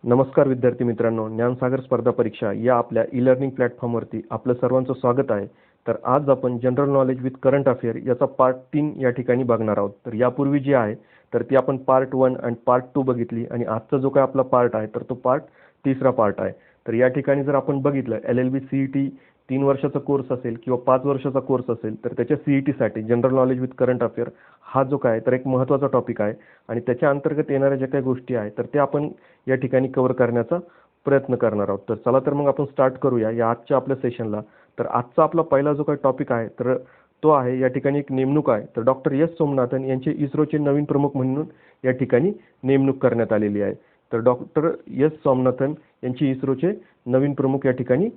नमस्कार विद्यार्थी मित्रांनो, ज्ञानसागर स्पर्धा परीक्षा या आपल्या ई लर्निंग प्लॅटफॉर्मवरती आपलं सर्वांचं स्वागत आहे. तर आज आपण general knowledge with current affair याचा पार्ट 3 या ठिकाणी बघणार आहोत. तर यापूर्वी जी आहे तर ती आपण पार्ट 1 आणि पार्ट 2 बघितली आणि आजचा जो काही आपला पार्ट आहे तर तो पार्ट तिसरा पार्ट आहे. तर या ठिकाणी जर आपण बघितलं LLB CET 3 वर्षाचा कोर्स असेल किंवा 5 वर्षाचा कोर्स असेल तर त्याच्या CET साठी general knowledge with current affair हा जो काय तर एक महत्त्वाचा टॉपिक आहे आणि त्याच्या अंतर्गत येणाऱ्या ज्या काही गोष्टी आहेत तर ते आपण या ठिकाणी कव्हर करण्याचा प्रयत्न करणार आहोत. तर चला तर मग आपण स्टार्ट करूया या आजच्या आपल्या सेशनला. तर आजचा आपला पहिला जो काही टॉपिक आहे तर तो आहे या ठिकाणी एक नेमणूक आहे. तर डॉक्टर सोमनाथन यांचे इस्रोचे नवीन प्रमुख म्हणून या ठिकाणी नेमणूक करण्यात आलेली आहे. तर डॉक्टर सोमनाथन यांची इस्रोचे नवीन प्रमुख या ठिकाणी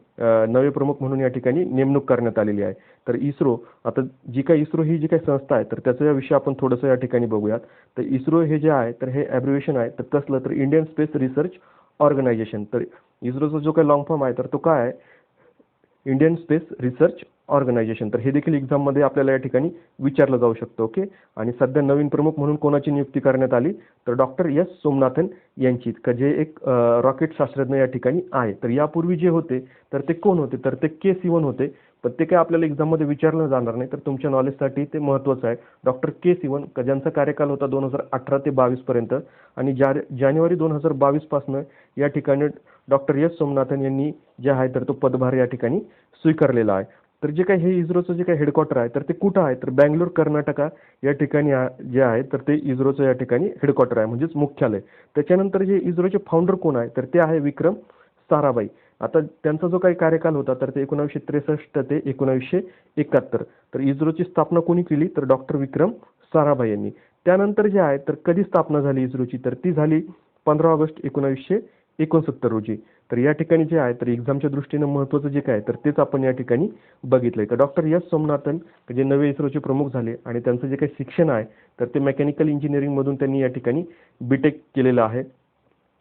नवे प्रमुख म्हणून या ठिकाणी नेमणूक करण्यात आलेली आहे. तर इस्रो आता जी काही इस्रो ही जी काही संस्था आहे तर त्याचा विषय आपण थोडंसं या ठिकाणी बघूयात. तर इस्रो हे जे आहे तर हे ॲब्रिव्हिएशन आहे तर कसलं तर इंडियन स्पेस रिसर्च ऑर्गनायझेशन. तर इस्रोचा जो काही लॉंग फॉर्म आहे तर तो काय आहे, इंडियन स्पेस रिसर्च ऑर्गनायझेशन. तर हे देखील एक्झाममध्ये आपल्याला या ठिकाणी विचारलं जाऊ शकतं. ओके. आणि सध्या नवीन प्रमुख म्हणून कोणाची नियुक्ती करण्यात आली तर डॉक्टर सोमनाथन यांची, जे एक रॉकेट शास्त्रज्ञ या ठिकाणी आहे. तर यापूर्वी जे होते तर ते कोण होते तर ते K. Sivan होते. पण ते काय आपल्याला एक्झाममध्ये विचारलं जाणार नाही तर तुमच्या नॉलेजसाठी ते महत्त्वाचं आहे. Doctor K. Sivan ज्यांचा कार्यकाल होता 2018 ते 22 पर्यंत आणि जानेवारी 2022 पासून या ठिकाणी डॉक्टर सोमनाथन यांनी जे आहे तर तो पदभार या ठिकाणी स्वीकारलेला आहे. तर जे काही हे इस्रोचं जे काही हेडक्वार्टर आहे तर ते कुठं आहे तर बँगलोर कर्नाटका या ठिकाणी जे आहे तर ते इस्रोचं या ठिकाणी हेडक्वार्टर आहे म्हणजेच मुख्यालय. त्याच्यानंतर जे इस्रोचे फाउंडर कोण आहे तर ते आहे विक्रम साराभाई. आता त्यांचा जो काही कार्यकाल होता तर ते 1963 ते 1971. तर इस्रोची स्थापना कोणी केली तर डॉक्टर विक्रम साराभाई यांनी. त्यानंतर जे आहे तर कधी स्थापना झाली इस्रोची तर ती झाली 15 ऑगस्ट 1969 रोजी. तर या ठिकाणी जे आहे तर एक्झामच्या दृष्टीनं महत्त्वाचं जे काय तर तेच आपण या ठिकाणी बघितलंय. तर डॉक्टर सोमनाथन जे नवे इस्रोचे प्रमुख झाले आणि त्यांचं जे काही शिक्षण आहे तर ते मेकॅनिकल इंजिनिअरिंगमधून त्यांनी या ठिकाणी बीटेक केलेलं आहे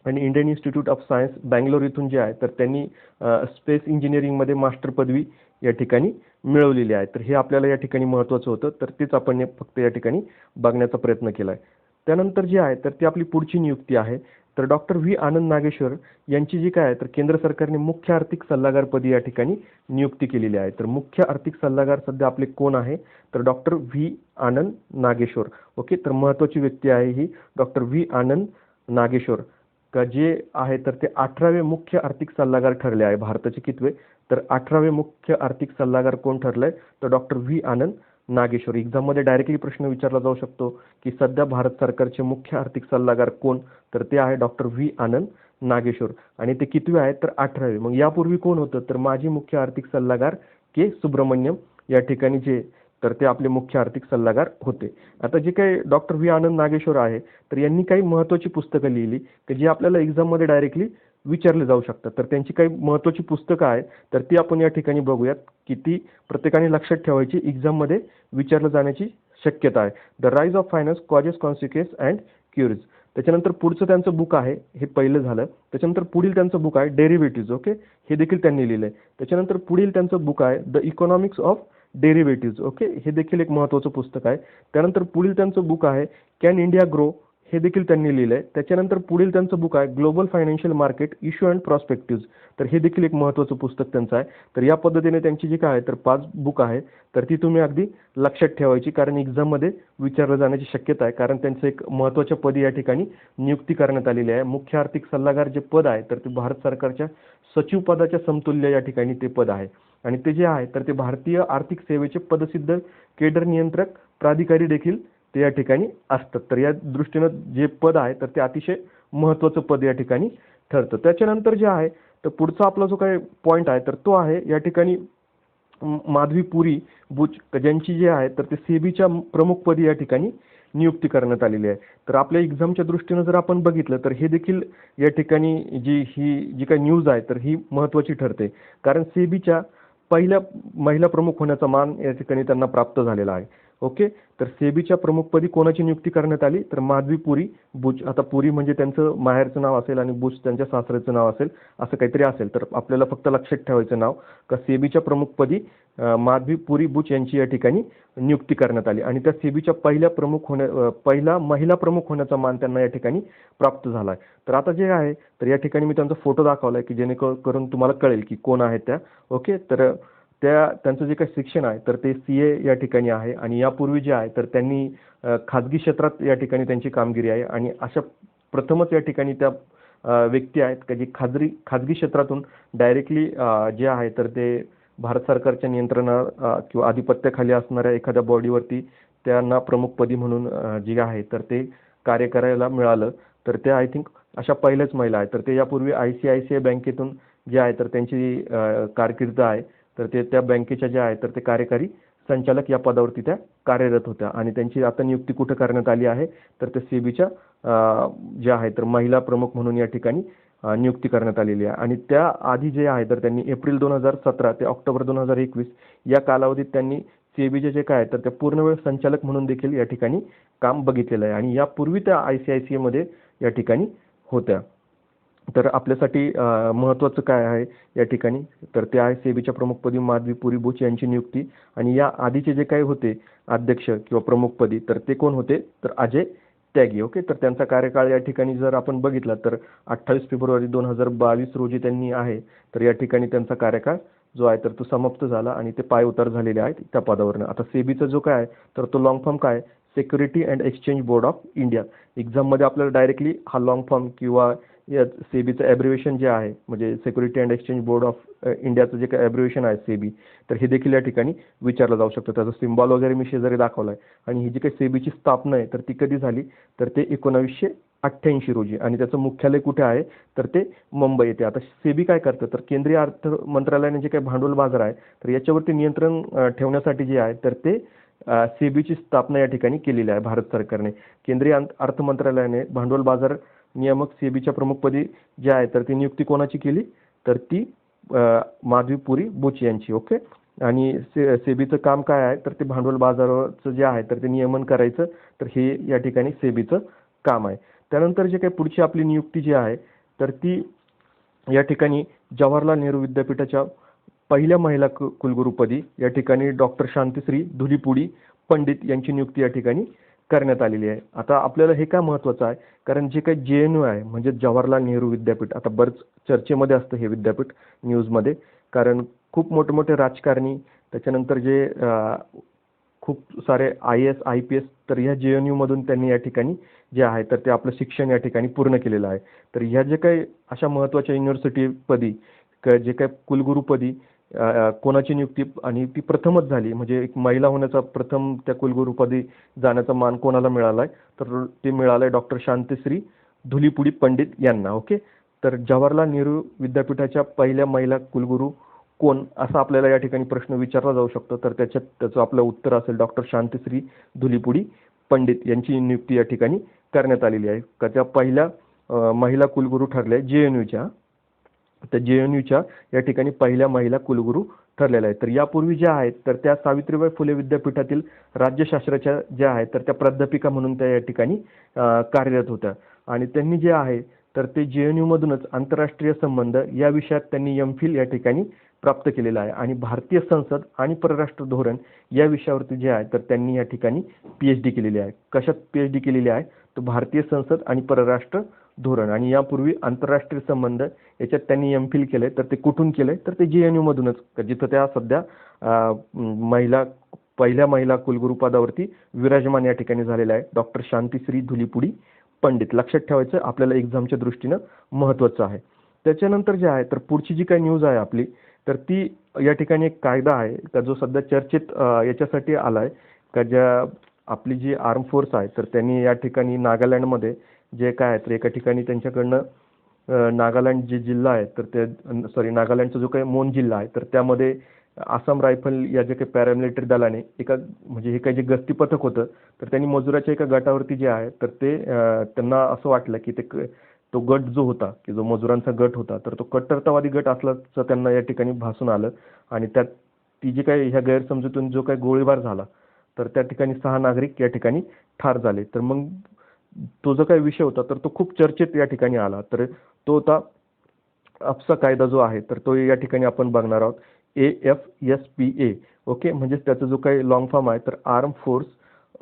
आणि Indian institute of science Bangalore इथून जे आहे तर त्यांनी स्पेस इंजिनिअरिंगमध्ये मास्टर पदवी या ठिकाणी मिळवलेली आहे. तर हे आपल्याला या ठिकाणी महत्त्वाचं होतं तर तेच आपण फक्त या ठिकाणी बघण्याचा प्रयत्न केला आहे. त्यानंतर जे आहे तर ती आपली पुढची नियुक्ती आहे. तर डॉक्टर आनंद नागेश्वर यांची जी काय आहे तर केंद्र सरकारने मुख्य आर्थिक सल्लागारपदी या ठिकाणी नियुक्ती केलेली आहे. तर मुख्य आर्थिक सल्लागार सध्या आपले कोण आहे तर डॉक्टर आनंद नागेश्वर. ओके. तर महत्त्वाची व्यक्ती आहे ही डॉक्टर आनंद नागेश्वर जे आहे तर ते 18वे मुख्य आर्थिक सल्लागार ठरले आहे. भारताचे कितवे तर 18वे मुख्य आर्थिक सल्लागार कोण ठरलाय तर डॉक्टर आनंद नागेश्वर. एक्झाममध्ये डायरेक्टली प्रश्न विचारला जाऊ शकतो की सध्या भारत सरकारचे मुख्य आर्थिक सल्लागार कोण तर ते आहे डॉक्टर आनंद नागेश्वर आणि ते कितवे आहेत तर 18वे. मग यापूर्वी कोण होतं तर माजी मुख्य आर्थिक सल्लागार K. Subramaniam या ठिकाणी जे तर ते आपले मुख्य आर्थिक सल्लागार होते. आता जे काही डॉक्टर आनंद नागेश्वर आहे तर यांनी काही महत्त्वाची पुस्तकं लिहिली की जी आपल्याला एक्झाममध्ये डायरेक्टली विचारले जाऊ शकतात. तर त्यांची काही महत्त्वाची पुस्तकं आहेत तर ती आपण या ठिकाणी बघूयात की ती प्रत्येकाने लक्षात ठेवायची, एक्झाममध्ये विचारलं जाण्याची शक्यता आहे. The rise of finance causes consequence and queries. त्याच्यानंतर पुढचं त्यांचं बुक आहे, हे पहिलं झालं. त्याच्यानंतर पुढील त्यांचं बुक आहे डेरिव्हेटिव्ज. ओके. हे देखील त्यांनी लिहिलंय. त्याच्यानंतर पुढील त्यांचं बुक आहे the economics of derivatives. Okay. हे देखील एक महत्त्वाचं पुस्तक आहे. त्यानंतर पुढील त्यांचं बुक आहे कॅन इंडिया ग्रो. हे देखील त्यांनी लिहिलंय. त्याच्यानंतर पुढील त्यांचं बुक आहे global financial market issue and prospectives. तर हे देखील एक महत्त्वाचं पुस्तक त्यांचं आहे. तर या पद्धतीने त्यांची जी काय आहे तर 5 बुक आहे तर ती तुम्ही अगदी लक्षात ठेवायची कारण एक्झाममध्ये विचारलं जाण्याची शक्यता आहे. कारण त्यांचं एक महत्त्वाच्या पदी या ठिकाणी नियुक्ती करण्यात आलेली आहे. मुख्य आर्थिक सल्लागार जे पद आहे तर ते भारत सरकारच्या सचिव पदाच्या समतुल्य या ठिकाणी ते पद आहे आणि ते जे आहे तर ते भारतीय आर्थिक सेवेचे पदसिद्ध केडर नियंत्रक प्राधिकारी देखील ते या ठिकाणी असतात. तर या दृष्टीनं जे पद आहे तर ते अतिशय महत्त्वाचं पद या ठिकाणी ठरतं. त्याच्यानंतर जे आहे तर पुढचा आपला जो काही पॉईंट आहे तर तो आहे या ठिकाणी माधवी पुरी बुच ज्यांची जे आहे तर ते सेबीच्या प्रमुखपदी या ठिकाणी नियुक्ती करण्यात आलेली आहे. तर आपल्या एक्झामच्या दृष्टीनं जर आपण बघितलं तर हे देखील या ठिकाणी जी काही न्यूज आहे तर ही महत्त्वाची ठरते कारण सेबीच्या पहिल्या महिला प्रमुख होण्याचा मान या ठिकाणी त्यांना प्राप्त झालेला आहे. ओके. तर सेबीच्या प्रमुखपदी कोणाची नियुक्ती करण्यात आली, तर माधवी पुरी बुच. आता पुरी म्हणजे त्यांचं माहेरचं नाव असेल आणि बुच त्यांच्या सासऱ्याचं नाव असेल, असं काहीतरी असेल. तर आपल्याला फक्त लक्षात ठेवायचं नाव का सेबीच्या प्रमुखपदी माधवी पुरी बुच यांची या ठिकाणी नियुक्ती करण्यात आली आणि त्या सेबीच्या पहिला महिला प्रमुख होण्याचा मान त्यांना या ठिकाणी प्राप्त झाला आहे. तर आता जे आहे, तर या ठिकाणी मी त्यांचा फोटो दाखवला आहे की जेणेकरून तुम्हाला कळेल की कोण आहेत त्या. ओके. तर त्यांचं जे काही शिक्षण आहे तर ते CA या ठिकाणी आहे आणि यापूर्वी जे आहे तर त्यांनी खाजगी क्षेत्रात या ठिकाणी त्यांची कामगिरी आहे आणि अशा प्रथमच या ठिकाणी त्या व्यक्ती आहेत का जी खाजगी क्षेत्रातून डायरेक्टली जे आहे तर ते भारत सरकारच्या किंवा आधिपत्याखाली असणाऱ्या एखाद्या बॉडीवरती त्यांना प्रमुखपदी म्हणून जे आहे तर ते कार्य करायला मिळालं. तर ते आय थिंक अशा पहिल्याच महिला आहेत. तर ते यापूर्वी ICICI बँकेतून जे आहे तर त्यांची कारकीर्द आहे. तर ते त्या बँकेच्या ज्या आहेत तर ते कार्यकारी संचालक या पदावरती त्या कार्यरत होत्या आणि त्यांची आता नियुक्ती कुठे करण्यात आली आहे, तर ते सेबीच्या ज्या आहे तर महिला प्रमुख म्हणून या ठिकाणी नियुक्ती करण्यात आलेली आहे. आणि त्या आधी जे आहे तर त्यांनी एप्रिल 2017 ते ऑक्टोबर 2021 या कालावधीत त्यांनी सेबीचे जे काय तर त्या पूर्णवेळ संचालक म्हणून देखील या ठिकाणी काम बघितलेलं आहे आणि यापूर्वी त्या ICICI मध्ये या ठिकाणी होत्या. तर आपल्यासाठी महत्त्वाचं काय आहे या ठिकाणी, तर ते आहे सेबीच्या प्रमुखपदी माधवी पुरी बुच यांची नियुक्ती आणि या आधीचे जे काही होते अध्यक्ष किंवा प्रमुखपदी तर ते कोण होते, तर अजय त्यागी. ओके. तर त्यांचा कार्यकाळ या ठिकाणी जर आपण बघितला तर 28 फेब्रुवारी 2022 रोजी त्यांनी आहे तर या ठिकाणी त्यांचा कार्यकाळ जो आहे तर तो समाप्त झाला आणि ते पायउतार झालेले आहेत त्या पदावरनं. आता सेबीचा जो काय आहे तर तो लॉंग फॉर्म काय, security and exchange board of India. एक्झाममध्ये आपल्याला डायरेक्टली हा लॉंग फॉर्म किंवा या सेबीचं ॲब्रिव्हिएशन जे आहे म्हणजे security and exchange board of इंडियाचं जे काही ॲब्रिव्हिएशन आहे सेबी, तर हे देखील या ठिकाणी विचारलं जाऊ शकतं. त्याचा सिम्बॉल वगैरे मी शेजारी दाखवला आहे. आणि ही जी काही सेबीची स्थापना आहे तर ती कधी झाली, तर ते 1988 रोजी आणि त्याचं मुख्यालय कुठे आहे, तर ते मुंबई येथे. आता सेबी काय करतं, तर केंद्रीय अर्थ मंत्रालयाने जे काही भांडवल बाजार आहे तर याच्यावरती नियंत्रण ठेवण्यासाठी जे आहे तर ते सेबीची स्थापना या ठिकाणी केलेली आहे भारत सरकारने. केंद्रीय अर्थ मंत्रालयाने भांडवल बाजार नियामक सेबीच्या प्रमुखपदी जे आहे तर ती नियुक्ती कोणाची केली, तर ती माधवी पुरी बुच यांची. ओके. आणि सेबीचं काम काय आहे, तर ते भांडवल बाजाराचं जे आहे तर ते नियमन करायचं, तर हे या ठिकाणी सेबीचं काम आहे. त्यानंतर जे काही पुढची आपली नियुक्ती जी आहे तर ती या ठिकाणी जवाहरलाल नेहरू विद्यापीठाच्या पहिल्या महिला कुलगुरूपदी या ठिकाणी डॉक्टर शांतीश्री धुलीपुडी पंडित यांची नियुक्ती या ठिकाणी करण्यात आलेली आहे. आता आपल्याला हे का महत्त्वाचं आहे, कारण जे काही JNU आहे म्हणजे जवाहरलाल नेहरू विद्यापीठ, आता बरंच चर्चेमध्ये असतं हे विद्यापीठ न्यूजमध्ये, कारण खूप मोठे राजकारणी त्याच्यानंतर जे खूप सारे IAS IPS तर ह्या JNU मधून त्यांनी या ठिकाणी जे आहे तर ते आपलं शिक्षण या ठिकाणी पूर्ण केलेलं आहे. तर ह्या जे काही अशा महत्त्वाच्या युनिव्हर्सिटीपदी जे काही कुलगुरूपदी कोणाची नियुक्ती आणि ती प्रथमच झाली, म्हणजे एक महिला होण्याचा प्रथम त्या कुलगुरूपदी जाण्याचा मान कोणाला मिळाला आहे, तर ते मिळालं आहे डॉक्टर शांतीश्री धुलीपुडी पंडित यांना. ओके. तर जवाहरलाल नेहरू विद्यापीठाच्या पहिल्या महिला कुलगुरू कोण, असा आपल्याला या ठिकाणी प्रश्न विचारला जाऊ शकतो. तर त्याचं आपलं उत्तर असेल डॉक्टर शांतीश्री धुलीपुडी पंडित यांची नियुक्ती या ठिकाणी करण्यात आलेली आहे. का त्या पहिल्या महिला कुलगुरू ठरल्या JNUच्या, त्या JNUच्या या ठिकाणी पहिल्या महिला कुलगुरू ठरलेल्या आहेत. तर यापूर्वी ज्या आहेत तर त्या सावित्रीबाई फुले विद्यापीठातील राज्यशास्त्राच्या ज्या आहेत तर त्या प्राध्यापिका म्हणून त्या या ठिकाणी कार्यरत होत्या आणि त्यांनी जे आहे तर ते JNU मधूनच आंतरराष्ट्रीय संबंध या विषयात त्यांनी MPhil या ठिकाणी प्राप्त केलेलं आहे आणि भारतीय संसद आणि परराष्ट्र धोरण या विषयावरती जे आहे तर त्यांनी या ठिकाणी PhD केलेली आहे. कशात PhD केलेली आहे, तर भारतीय संसद आणि परराष्ट्र धोरण आणि यापूर्वी आंतरराष्ट्रीय संबंध याच्यात त्यांनी MPhil केलंय. तर ते कुठून केलंय, तर ते JNU मधूनच, जिथं त्या सध्या पहिल्या महिला कुलगुरू पदावरती विराजमान या ठिकाणी झालेल्या आहे डॉक्टर शांतीश्री धुलीपुडी पंडित. लक्षात ठेवायचं आपल्याला एक्झामच्या दृष्टीनं महत्त्वाचं आहे. त्याच्यानंतर जे आहे तर पुढची जी काही न्यूज आहे आपली, तर ती या ठिकाणी एक कायदा आहे का जो सध्या चर्चेत याच्यासाठी आला आहे का ज्या आपली जी आर्म फोर्स आहे तर त्यांनी या ठिकाणी नागालँडमध्ये जे काय आहे तर एका ठिकाणी त्यांच्याकडनं नागालँड जे जिल्हा आहे तर ते नागालँडचा जो काही मोन जिल्हा आहे तर त्यामध्ये आसाम रायफल या जे काही पॅरामिलिटरी दलाने म्हणजे हे काही जे गस्ती पथक होतं तर त्यांनी मजुराच्या एका गटावरती जे आहे तर ते त्यांना असं वाटलं की तो गट जो होता की जो मजुरांचा गट होता तर तो कट्टरतावादी गट असल्याचं त्यांना या ठिकाणी भासून आलं आणि ती जी काही ह्या गैरसमजुतीतून जो काही गोळीबार झाला तर त्या ठिकाणी 6 नागरिक या ठिकाणी ठार झाले. तर मग तो जो काही विषय होता तर तो खूप चर्चेत या ठिकाणी आला. तर तो होता AFSA कायदा जो आहे तर तो या ठिकाणी आपण बघणार आहोत. AFSPA. ओके, म्हणजे त्याचा जो काही लॉंग फॉर्म आहे तर arm force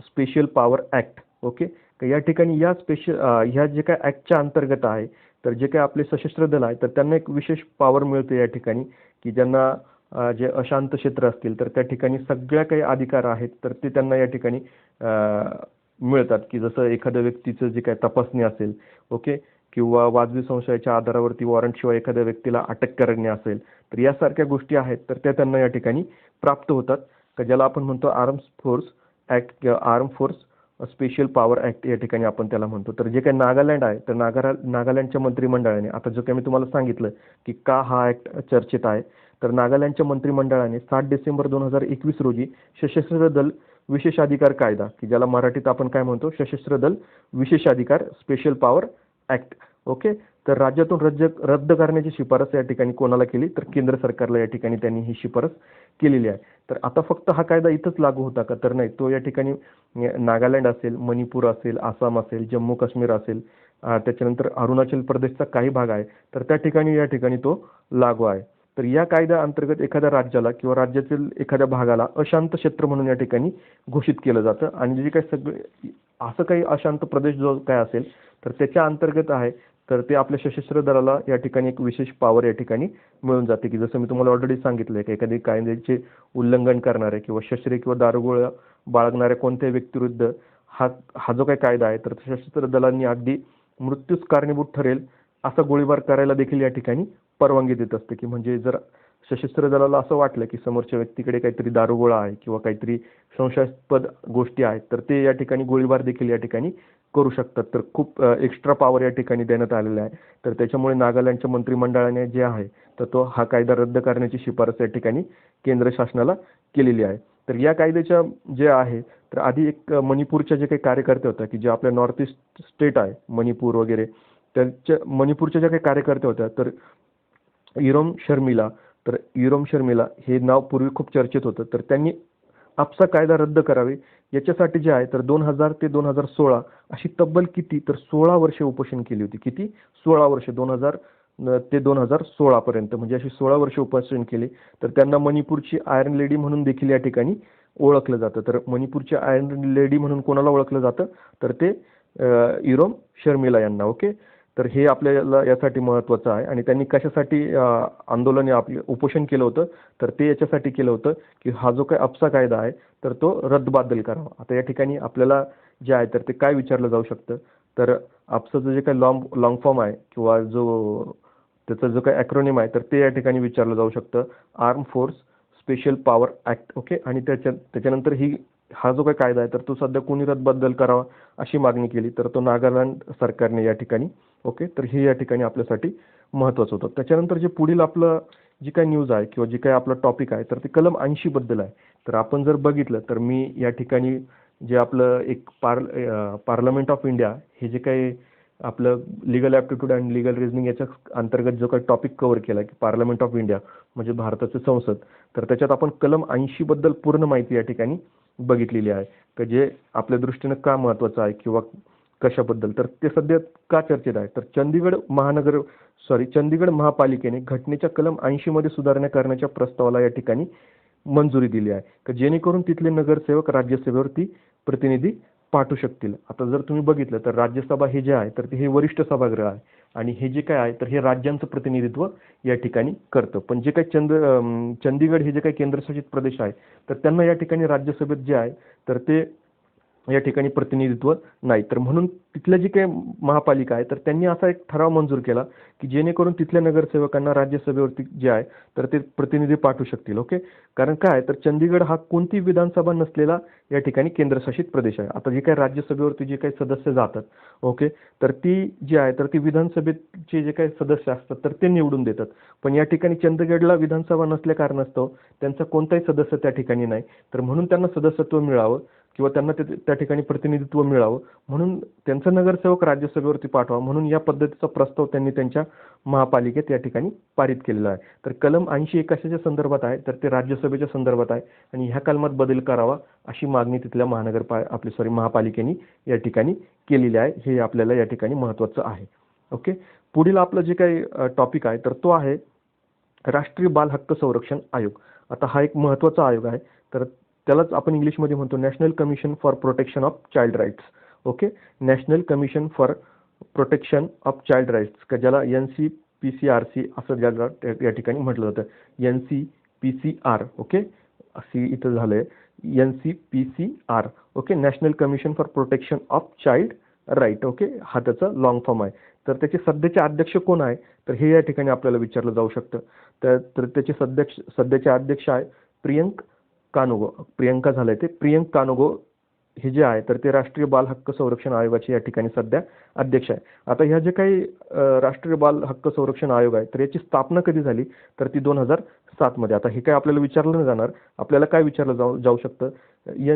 special power act. Okay, तर या ठिकाणी या ह्या जे काही ऍक्टच्या अंतर्गत आहे तर जे काही आपले सशस्त्र दल आहे तर त्यांना एक विशेष पॉवर मिळते या ठिकाणी, की ज्यांना जे अशांत क्षेत्र असतील तर त्या ठिकाणी सगळ्या काही अधिकार आहेत तर ते त्यांना या ठिकाणी मिळतात, की जसं एखाद्या व्यक्तीचं जे काही तपासणी असेल, ओके, किंवा वाजवी संशयाच्या आधारावरती वॉरंटशिवाय एखाद्या व्यक्तीला अटक करणे असेल तर यासारख्या गोष्टी आहेत तर त्या त्यांना या ठिकाणी प्राप्त होतात, का ज्याला आपण म्हणतो आर्म फोर्स ऍक्ट किंवा arm force special power act या ठिकाणी आपण त्याला म्हणतो. तर जे काही नागालँड आहे तर नागालँडच्या मंत्रिमंडळाने, आता जो काही मी तुम्हाला सांगितलं की का हा ऍक्ट चर्चेत आहे, तर नागालँडच्या मंत्रिमंडळाने 7 डिसेंबर 2021 रोजी सशस्त्र दल विशेषाधिकार कायदा, की ज्याला मराठीत आपण काय म्हणतो सशस्त्र दल विशेषाधिकार स्पेशल पॉवर ऍक्ट. ओके, तर राज्यातून रद्द करण्याची शिफारस या ठिकाणी कोणाला केली तर केंद्र सरकारला या ठिकाणी त्यांनी ही शिफारस केलेली आहे. तर आता फक्त हा कायदा इथंच लागू होता का, तर नाही, तो या ठिकाणी नागालँड असेल, मणिपूर असेल, आसाम असेल, जम्मू काश्मीर असेल, त्याच्यानंतर अरुणाचल प्रदेशचा काही भाग आहे तर त्या ठिकाणी या ठिकाणी तो लागू आहे. तर या कायद्या अंतर्गत एखाद्या राज्याला किंवा राज्यातील एखाद्या भागाला अशांत क्षेत्र म्हणून या ठिकाणी घोषित केलं जातं, आणि जे काही सगळे असं काही अशांत प्रदेश जो काय असेल तर त्याच्या अंतर्गत आहे तर ते आपल्या सशस्त्र दलाला या ठिकाणी एक विशेष पॉवर या ठिकाणी मिळून जाते, की जसं मी तुम्हाला ऑलरेडी सांगितलंय की एखादी कायद्याचे उल्लंघन करणारे किंवा शस्त्रे किंवा दारुगोळा बाळगणाऱ्या कोणत्याही व्यक्तीविरुद्ध हा हा जो काही कायदा आहे तर सशस्त्र दलांनी अगदी मृत्यूस कारणीभूत ठरेल असा गोळीबार करायला देखील या ठिकाणी परवानगी देत असते, की म्हणजे जर सशस्त्र दलाला असं वाटलं की समोरच्या व्यक्तीकडे काहीतरी दारुगोळा आहे किंवा काहीतरी संशयास्पद गोष्टी आहेत तर ते या ठिकाणी गोळीबार देखील या ठिकाणी करू शकतात. तर खूप एक्स्ट्रा पॉवर या ठिकाणी देण्यात आलेला आहे. तर त्याच्यामुळे नागालँडच्या मंत्रिमंडळाने जे आहे तर तो हा कायदा रद्द करण्याची शिफारस या ठिकाणी केंद्र शासनाला केलेली आहे. तर या कायद्याच्या जे आहे तर आधी एक मणिपूरच्या जे काही कार्यकर्ते होते, की जे आपल्या नॉर्थ ईस्ट स्टेट आहे मणिपूर वगैरे, त्यांच्या मणिपूरच्या ज्या काही कार्यकर्त्या होत्या तर इरोम शर्मिला हे नाव पूर्वी खूप चर्चेत होतं. तर त्यांनी आपसा कायदा रद्द करावे याच्यासाठी जे आहे तर 2000 ते 2016 अशी तब्बल किती तर 16 वर्षे उपोषण केली होती. किती? 16 वर्षे, 2000 ते 2016 पर्यंत, म्हणजे अशी 16 वर्षे उपोषण केले. तर त्यांना मणिपूरची आयर्न लेडी म्हणून देखील या ठिकाणी ओळखलं जातं. तर मणिपूरची आयर्न लेडी म्हणून कोणाला ओळखलं जातं तर ते इरोम शर्मिला यांना. ओके, तर हे आपल्याला यासाठी महत्त्वाचं आहे. आणि त्यांनी कशासाठी आंदोलन आपले उपोषण केलं होतं तर ते याच्यासाठी केलं होतं की हा जो काही आपसा कायदा आहे तर तो रद्दबातल करावा. आता या ठिकाणी आपल्याला जे आहे तर ते काय विचारलं जाऊ शकतं तर आपसाचं जे काही लॉंग फॉर्म आहे किंवा त्याचा जो काही ॲक्रोनिम आहे तर ते या ठिकाणी विचारलं जाऊ शकतं, arm force special power act. Okay, आणि त्याच्यानंतर हा जो काही कायदा आहे तर तो सध्या कोणी रद्दबातल करावा अशी मागणी केली तर तो नागालँड सरकारने या ठिकाणी. ओके, तर हे या ठिकाणी आपल्यासाठी महत्त्वाचं होतं. त्याच्यानंतर जे पुढील आपलं जी काही न्यूज आहे किंवा जे काही आपलं टॉपिक आहे तर ते कलम 80 बद्दल आहे. तर आपण जर बघितलं तर मी या ठिकाणी जे आपलं एक पार्लमेंट ऑफ इंडिया हे जे काही आपलं legal aptitude and legal reasoning याच्या अंतर्गत जो काही टॉपिक कव्हर केला की पार्लमेंट ऑफ इंडिया म्हणजे भारताचं संसद, तर त्याच्यात आपण कलम 80 बद्दल पूर्ण माहिती या ठिकाणी बघितलेली आहे, की जे आपल्या दृष्टीनं का महत्त्वाचं आहे किंवा कशाबद्दल. तर ते सध्या का चर्चेत आहे तर चंदीगड महापालिकेने घटनेच्या कलम 80 मध्ये सुधारणा करण्याच्या प्रस्तावाला या ठिकाणी मंजुरी दिली आहे, की जेणेकरून तिथले नगरसेवक राज्यसभेवरती प्रतिनिधी पाठवू शकतील. आता जर तुम्ही बघितलं तर राज्यसभा हे जे आहे तर हे वरिष्ठ सभागृह आहे आणि हे जे काय आहे तर हे राज्यांचं प्रतिनिधित्व या ठिकाणी करतं. पण जे काही चंदीगड हे जे काही केंद्रशासित प्रदेश आहे तर त्यांना या ठिकाणी राज्यसभेत जे आहे तर ते या ठिकाणी प्रतिनिधित्व नाही. तर म्हणून तिथल्या जी काही महापालिका आहे तर त्यांनी असा एक ठराव मंजूर केला की जेणेकरून तिथल्या नगरसेवकांना राज्यसभेवरती जे आहे तर ते प्रतिनिधी पाठवू शकतील. ओके, कारण काय तर चंदीगड हा कोणती विधानसभा नसलेला या ठिकाणी केंद्रशासित प्रदेश आहे. आता जे काही राज्यसभेवरती जे काही सदस्य जातात, ओके, तर ती जी आहे तर ती विधानसभेचे जे काही सदस्य असतात तर ते निवडून देतात. पण या ठिकाणी चंदीगडला विधानसभा नसल्या कारणास्तव त्यांचा कोणताही सदस्य त्या ठिकाणी नाही. तर म्हणून त्यांना सदस्यत्व मिळावं किंवा त्यांना त्या ठिकाणी प्रतिनिधित्व मिळावं म्हणून त्यांचा नगरसेवक राज्यसभेवरती पाठवा म्हणून या पद्धतीचा प्रस्ताव त्यांनी त्यांच्या महापालिकेत या ठिकाणी पारित केलेला आहे. तर कलम 80 कशाच्या संदर्भात आहे तर ते राज्यसभेच्या संदर्भात आहे आणि ह्या कलमात बदल करावा अशी मागणी तिथल्या महापालिकेने या ठिकाणी केलेली आहे. हे आपल्याला या ठिकाणी महत्त्वाचं आहे. ओके, पुढील आपलं जे काही टॉपिक आहे तर तो आहे राष्ट्रीय बाल हक्क संरक्षण आयोग. आता हा एक महत्त्वाचा आयोग आहे. तर त्यालाच आपण इंग्लिशमध्ये म्हणतो national commission for protection of child rights. Okay, national commission for protection of child rights का ज्याला NCPCRC असं ज्याला या ठिकाणी म्हटलं जातं. NCPCR. ओके, सी इथं झालंय NCPCR. Okay, national commission for protection of child right. Okay, हा त्याचा लॉंग फॉर्म आहे. तर त्याचे सध्याचे अध्यक्ष कोण आहे तर हे या ठिकाणी आपल्याला विचारलं जाऊ शकतं. तर त्याचे सध्याचे अध्यक्ष आहे प्रियंका झालंय ते प्रियंक कानोगो हे जे आहे तर ते राष्ट्रीय बाल हक्क संरक्षण आयोगाचे या ठिकाणी सध्या अध्यक्ष आहे. आता ह्या जे काही राष्ट्रीय बाल हक्क संरक्षण आयोग आहे तर याची स्थापना कधी झाली तर ती 2007 मध्ये. आता हे काय आपल्याला विचारलं नाही जाणार, आपल्याला काय विचारलं जाऊ शकतं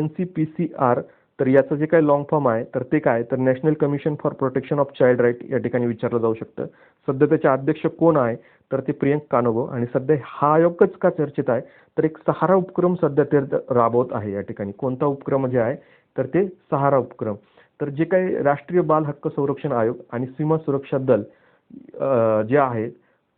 NCPCR. तर याचं जे काही लॉंग फॉर्म आहे तर ते काय तर national commission for protection of child right या ठिकाणी विचारलं जाऊ शकतं. सध्या त्याचे अध्यक्ष कोण आहे तर ते प्रियंक कानोगो आणि सध्या हा आयोगच का चर्चेत आहे तर एक सहारा उपक्रम सध्या ते राबवत आहे या ठिकाणी. कोणता उपक्रम जे आहे तर ते सहारा उपक्रम. तर जे काही राष्ट्रीय बाल हक्क संरक्षण आयोग आणि सीमा सुरक्षा दल जे आहे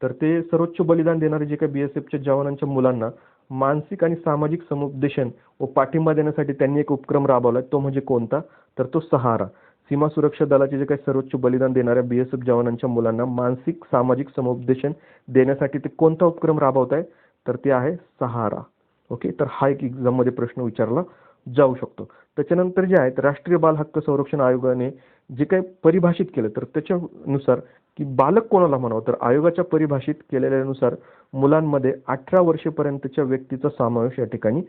तर ते सर्वोच्च बलिदान देणारे जे काही BSFच्या जवानांच्या मुलांना मानसिक आणि सामाजिक समुपदेशन व पाठिंबा देण्यासाठी त्यांनी एक उपक्रम राबवला. तो म्हणजे कोणता तर तो सहारा. सीमा सुरक्षा दलाचे जे काही सर्वोच्च बलिदान देणाऱ्या BSF जवानांच्या मुलांना मानसिक सामाजिक समुपदेशन देण्यासाठी ते कोणता उपक्रम राबवत आहे तर ते आहे सहारा. ओके, तर हा एक एक्झाम मध्ये प्रश्न विचारला जाऊ शकतो. त्याच्यानंतर जे आहे राष्ट्रीय बाल हक्क संरक्षण आयोगाने जे काही परिभाषित केलं तर त्याच्यानुसार की बालक कोणाला म्हणावं तर आयोगाच्या परिभाषित केलेल्यानुसार मुलांमध्ये 18 वर्षेपर्यंतच्या व्यक्तीचा समावेश या ठिकाणी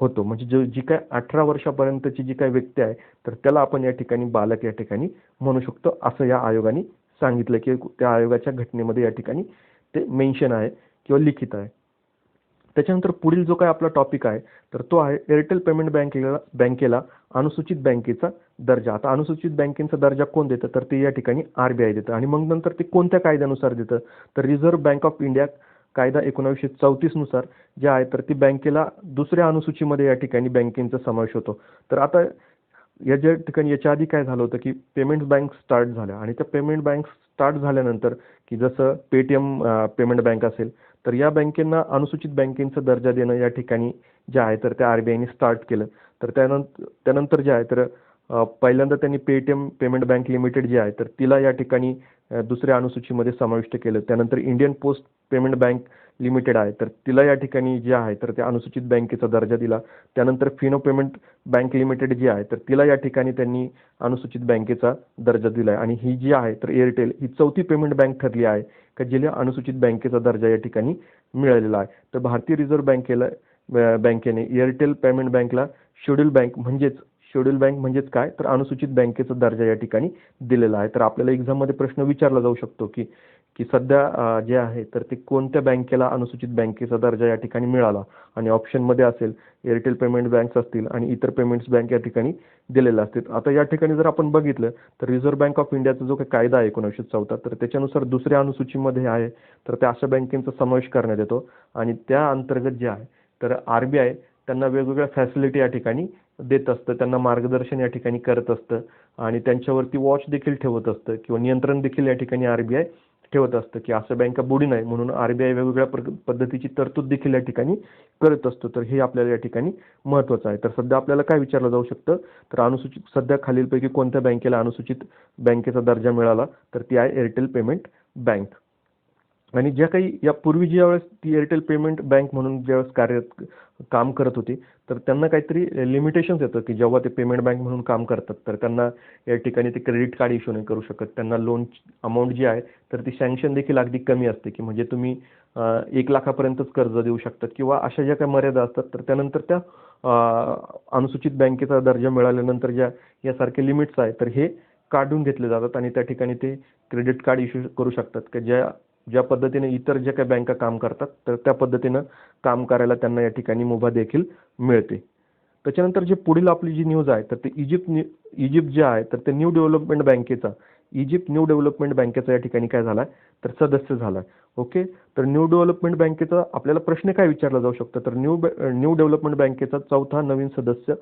होतो. म्हणजे जी काय 18 वर्षापर्यंतची जी काही व्यक्ती आहे तर त्याला आपण या ठिकाणी बालक या ठिकाणी म्हणू शकतो असं या आयोगाने सांगितलं की त्या आयोगाच्या घटनेमध्ये या ठिकाणी ते मेन्शन आहे किंवा लिखित आहे. त्याच्यानंतर पुढील जो काय आपला टॉपिक आहे तर तो आहे एअरटेल पेमेंट बँकेला अनुसूचित बँकेचा दर्जा. आता अनुसूचित बँकेचा दर्जा कोण देतं तर ते या ठिकाणी RBI देतं आणि मग नंतर ते कोणत्या कायद्यानुसार देतं तर रिझर्व्ह बँक ऑफ इंडिया कायदा 1934 नुसार जे आहे तर ती बँकेला दुसऱ्या अनुसूचीमध्ये या ठिकाणी बँकेचा समावेश होतो. तर आता या ज्या ठिकाणी याच्या आधी काय झालं होतं की पेमेंट बँक स्टार्ट झाल्या आणि त्या पेमेंट बँक स्टार्ट झाल्यानंतर की जसं पेटीएम पेमेंट बँक असेल तर या बँकेंना अनुसूचित बँकेचा दर्जा देणं या ठिकाणी जे आहे तर त्या RBIने स्टार्ट केलं. तर त्यानंतर जे आहे तर पहिल्यांदा त्यांनी पेटीएम पेमेंट बँक लिमिटेड जी आहे तर तिला या ठिकाणी दुसऱ्या अनुसूचीमध्ये समाविष्ट केलं. त्यानंतर Indian post payment bank limited आहे तर तिला या ठिकाणी जे आहे तर त्या अनुसूचित बँकेचा दर्जा दिला. त्यानंतर फिनो पेमेंट बँक लिमिटेड जी आहे तर तिला या ठिकाणी त्यांनी अनुसूचित बँकेचा दर्जा दिला आहे आणि ही जी आहे तर एअरटेल ही चौथी पेमेंट बँक ठरली आहे का जिला अनुसूचित बँकेचा दर्जा या ठिकाणी मिळालेला आहे. तर भारतीय रिझर्व्ह बँकेने एअरटेल पेमेंट बँकला शेड्यूल बँक म्हणजेच काय तर अनुसूचित बँकेचा दर्जा या ठिकाणी दिलेला आहे. तर आपल्याला एक्झाममध्ये प्रश्न विचारला जाऊ शकतो की सध्या जे आहे तर ते कोणत्या बँकेला अनुसूचित बँकेचा दर्जा या ठिकाणी मिळाला आणि ऑप्शनमध्ये असेल एअरटेल पेमेंट बँक्स असतील आणि इतर पेमेंट्स बँक या ठिकाणी दिलेल्या असतील. आता या ठिकाणी जर आपण बघितलं तर रिझर्व्ह बँक ऑफ इंडियाचा जो काही कायदा आहे 1914 तर त्याच्यानुसार दुसऱ्या अनुसूचीमध्ये आहे तर त्या अशा बँकेचा समावेश करण्यात येतो आणि त्या अंतर्गत जे आहे तर RBI त्यांना वेगवेगळ्या फॅसिलिटी या ठिकाणी देत असतं, त्यांना मार्गदर्शन या ठिकाणी करत असतं आणि त्यांच्यावरती वॉच देखील ठेवत असतं किंवा नियंत्रण देखील या ठिकाणी RBI ठेवत असतं की असं बँका बुडी नाही म्हणून RBI वेगवेगळ्या पद्धतीची तरतूद देखील या ठिकाणी करत असतो. तर हे आपल्याला या ठिकाणी महत्त्वाचं आहे. तर सध्या आपल्याला काय विचारलं जाऊ शकतं तर अनुसूचित सध्या खालीलपैकी कोणत्या बँकेला अनुसूचित बँकेचा दर्जा मिळाला तर ती आहे एअरटेल पेमेंट बँक. आणि ज्या काही यापूर्वी ज्यावेळेस ती एअरटेल पेमेंट बँक म्हणून ज्यावेळेस काम करत होती तर त्यांना काहीतरी लिमिटेशन्स येतं की जेव्हा ते पेमेंट बँक म्हणून काम करतात तर त्यांना या ठिकाणी ते क्रेडिट कार्ड इश्यू नाही करू शकत. त्यांना लोन अमाऊंट जी आहे तर ती सँक्शन देखील अगदी कमी असते की म्हणजे तुम्ही 1 लाखापर्यंतच कर्ज देऊ शकतात किंवा अशा ज्या काही मर्यादा असतात तर त्यानंतर त्या अनुसूचित बँकेचा दर्जा मिळाल्यानंतर यासारखे लिमिट्स आहे तर हे काढून घेतले जातात आणि त्या ठिकाणी ते क्रेडिट कार्ड इश्यू करू शकतात की ज्या पद्धतीने इतर ज्या काही बँका काम करतात तर त्या पद्धतीनं काम करायला त्यांना या ठिकाणी मुभा देखील मिळते. त्याच्यानंतर जे पुढील आपली जी न्यूज आहे तर ते इजिप्त जे आहे तर ते न्यू डेव्हलपमेंट बँकेचा इजिप्त न्यू डेव्हलपमेंट बँकेचा या ठिकाणी काय झालाय तर सदस्य झालाय. ओके. तर न्यू डेव्हलपमेंट बँकेचा आपल्याला प्रश्न काय विचारला जाऊ शकतो तर न्यू डेव्हलपमेंट बँकेचा चौथा नवीन सदस्य